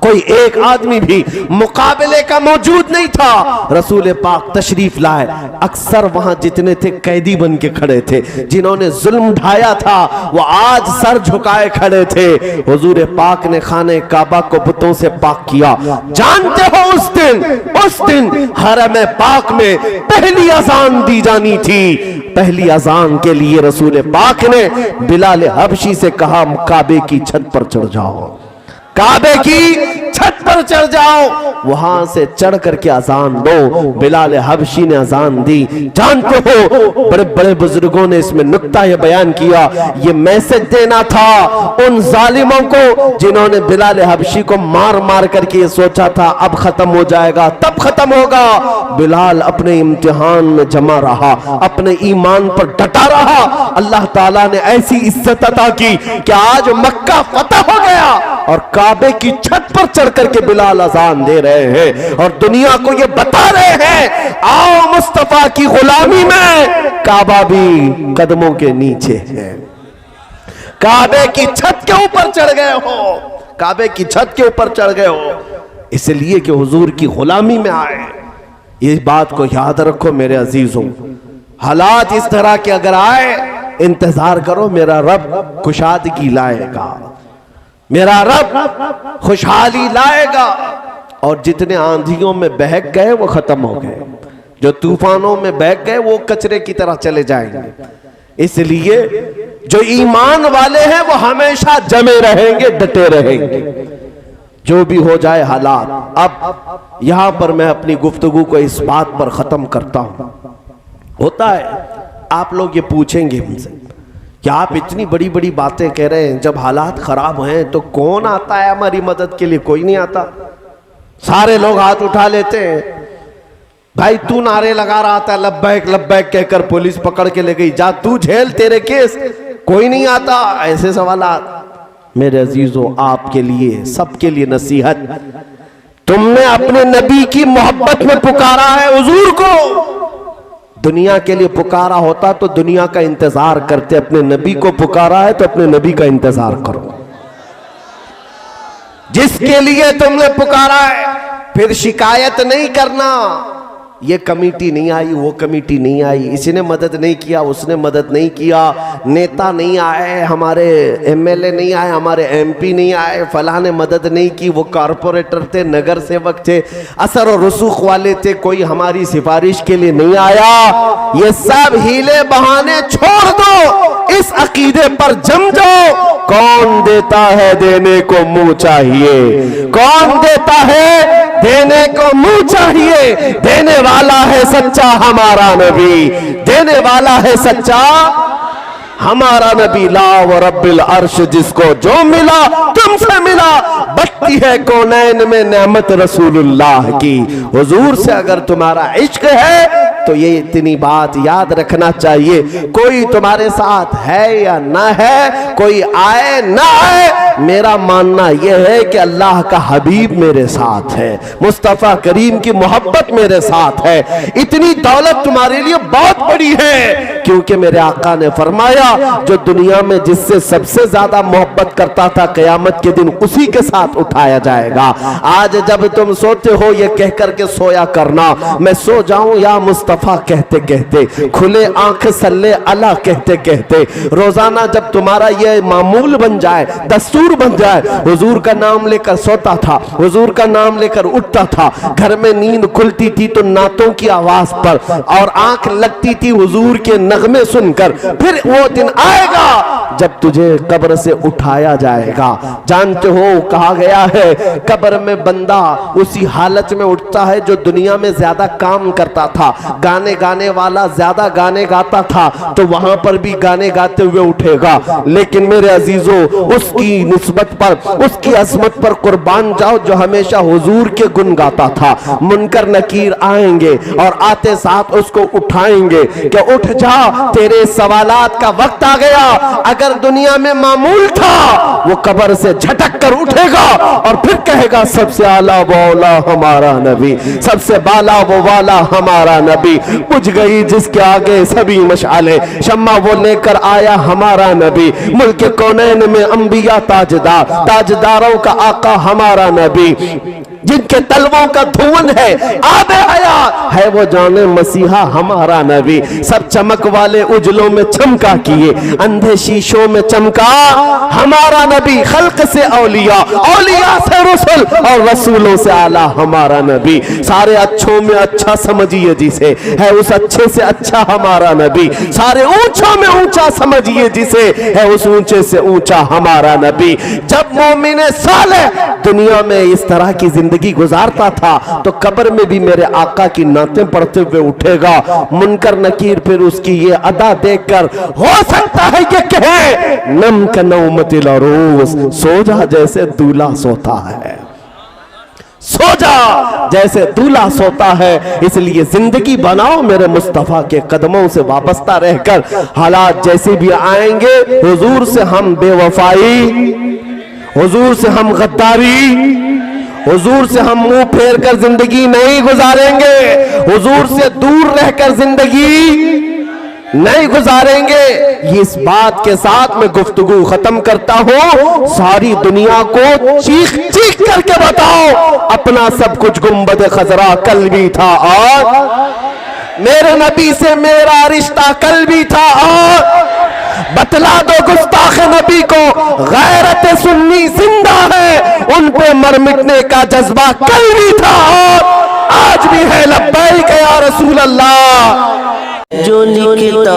कोई एक आदमी भी मुकाबले का मौजूद नहीं था। रसूल पाक तशरीफ लाए। अक्सर वहां जितने थे कैदी बन के खड़े थे। जिन्होंने जुल्म ढाया था वो आज सर झुकाए खड़े थे। हुजूर पाक ने खाने काबा को बुतों से पाक किया। जानते हो उस दिन हरम पाक में पहली अजान दी जानी थी। पहली अजान के लिए रसूल पाक ने बिलाल हबशी से कहा काबे की छत पर चढ़ जाओ, काबे की छत पर चढ़ जाओ, वहां से चढ़ करके अजान दो। बिलाल हबशी ने अजान दी। जानते हो बड़े बड़े बुजुर्गों ने इसमें नुक्ता यह बयान किया, ये मैसेज देना था उन जालिमों को जिन्होंने बिलाल हबशी को मार मार करके ये सोचा था अब खत्म हो जाएगा, तब खत्म होगा। बिलाल अपने इम्तिहान में जमा रहा, अपने ईमान पर डटा रहा। अल्लाह ताला ने ऐसी इज्जत अता की कि आज मक्का फतह हो गया और काबे की छत पर चढ़ करके बिलाल अजान दे रहे हैं और दुनिया को ये बता रहे हैं आओ मुस्तफा की गुलामी में। काबा भी कदमों के नीचे है। काबे की छत के ऊपर चढ़ गए हो, काबे की छत के ऊपर चढ़ गए हो इसलिए कि हुजूर की गुलामी में आए। इस बात को याद रखो मेरे अजीजों। हालात इस तरह के अगर आए, इंतजार करो, मेरा रब कुशादगी लाएगा, मेरा रब खुशहाली लाएगा। और जितने आंधियों में बहक गए वो खत्म हो गए, जो तूफानों में बहक गए वो कचरे की तरह चले जाएंगे। इसलिए जो ईमान वाले हैं वो हमेशा जमे रहेंगे, डटे रहेंगे, जो भी हो जाए हालात। अब यहां पर मैं अपनी गुफ्तगू को इस बात पर खत्म करता हूं। होता है आप लोग ये पूछेंगे हमसे कि आप इतनी बड़ी बड़ी बातें कह रहे हैं, जब हालात खराब हैं तो कौन आता है हमारी मदद के लिए? कोई नहीं आता। सारे लोग हाथ उठा लेते हैं। भाई तू नारे लगा रहा था लब्बैक लब्बैक कहकर पुलिस पकड़ के ले गई, जा तू झेल, तेरे केस, कोई नहीं आता। ऐसे सवालात मेरे अजीजों, आपके लिए, सबके लिए नसीहत, तुमने अपने नबी की मोहब्बत में पुकारा है हुजूर को। दुनिया के लिए पुकारा होता तो दुनिया का इंतजार करते, अपने नबी को पुकारा है तो अपने नबी का इंतजार करो। जिसके लिए तुमने पुकारा है फिर शिकायत नहीं करना, ये कमेटी नहीं आई, वो कमेटी नहीं आई, इसने मदद नहीं किया, उसने मदद नहीं किया, नेता नहीं आए, हमारे एमएलए नहीं आए, हमारे एमपी नहीं आए, फलां ने मदद नहीं की, वो कारपोरेटर थे, नगर सेवक थे, असर और रसूख वाले थे, कोई हमारी सिफारिश के लिए नहीं आया। ये सब हीले बहाने छोड़ दो, इस अकीदे पर जम जाओ। कौन देता है देने को मुंह चाहिए, कौन देता है देने को मुंह चाहिए। देने वाला है सच्चा हमारा नबी, देने वाला है सच्चा हमारा नबी। ला व रब्बिल अर्श, जिसको जो मिला तुमसे मिला, बत्ती है कौनैन में नेमत रसूलुल्लाह की। हुजूर से अगर तुम्हारा इश्क है तो ये इतनी बात याद रखना चाहिए, कोई तुम्हारे साथ है या ना है, कोई आए ना आए, मेरा मानना यह है कि अल्लाह का हबीब मेरे साथ है, मुस्तफा करीम की मोहब्बत मेरे साथ है। इतनी दौलत तुम्हारे लिए बहुत बड़ी है, क्योंकि मेरे आका ने फरमाया जो दुनिया में जिससे सबसे ज्यादा मोहब्बत करता था, कयामत के दिन उसी के साथ उठाया जाएगा। आज जब तुम सोते हो ये कह करके सोया करना, मैं सो जाऊं या मुस्तफा कहते कहते, खुले आंख सल्ले अला कहते कहते, रोजाना जब तुम्हारा ये मामूल बन जाए, दस्तूर बन जाए, हुजूर का नाम लेकर सोता था, हुजूर का नाम लेकर उठता था, घर में नींद खुलती थी तो नातों की आवाज पर, और आंख लगती थी हुजूर के नगमे सुनकर। फिर वो दिन आएगा जब तुझे कब्र से उठाया जाएगा। जानते हो कहा गया है कब्र में बंदा उसी हालत में उठता है जो दुनिया में ज्यादा काम करता था। गाने गाने वाला ज्यादा गाने गाता था तो वहां पर भी गाने गाते हुए उठेगा। लेकिन मेरे अजीजों, उसकी निस्बत पर, उसकी अजमत पर कुर्बान जाओ जो हमेशा हुजूर के गुण गाता था। मुनकर नकीर आएंगे और आते साथ उसको उठाएंगे कि उठ जा, तेरे सवालात का वक्त आ गया। अगर दुनिया में मामूल था, वो कब्र से झटक कर उठेगा और फिर कहेगा सबसे आला वो आला हमारा नबी, सबसे बाला वो वाला हमारा नबी। बुझ गई जिसके आगे सभी मशाले, शम्मा वो लेकर आया हमारा नबी। मुल्क कौनैन में अंबिया ताजदार, ताजदारों का आका हमारा नबी। जिनके तलवों का धुवन है आबे हयात है, वो जाने मसीहा हमारा नबी। सब चमक वाले उजलों में चमका किए, अंधे शीशों में चमका हमारा नबी। खल्क से औलिया, औलिया से रसूल, और रसूलों से आला हमारा नबी। सारे अच्छों में अच्छा समझिए जिसे, है उस अच्छे से अच्छा हमारा नबी। सारे ऊंचों में ऊंचा समझिए जिसे, है उस ऊंचे से ऊंचा हमारा नबी। जब मोमिन साले दुनिया में इस तरह की जिंदगी गुजारता था तो कब्र में भी मेरे आका की नातें पढ़ते हुए उठेगा। मुनकर नकीर फिर उसकी ये अदा देखकर हो सकता है कि कहे नम का नौमतिल अरूस, सो जा जैसे दूल्हा सोता है, सो जा जैसे दूल्हा सोता है। इसलिए जिंदगी बनाओ मेरे मुस्तफा के कदमों से वाबस्ता रहकर। हालात जैसे भी आएंगे, हुजूर से हम बेवफाई, हुजूर से हम गद्दारी, हुजूर से हम मुंह फेर कर जिंदगी नहीं गुजारेंगे, हुजूर से दूर रहकर जिंदगी नहीं गुजारेंगे। इस बात के साथ मैं गुफ्तगू खत्म करता हूं। सारी दुनिया को चीख चीख करके बताओ, अपना सब कुछ गुंबद खजरा कल भी था और मेरे नबी से मेरा रिश्ता कल भी था, और बतला दो गुस्ताख नबी को गैरत सुन्नी जिंदा है, उन पे मर मिटने का जज्बा कल भी था और आज भी है। लब्बैक या रसूल अल्लाह। जो लिखता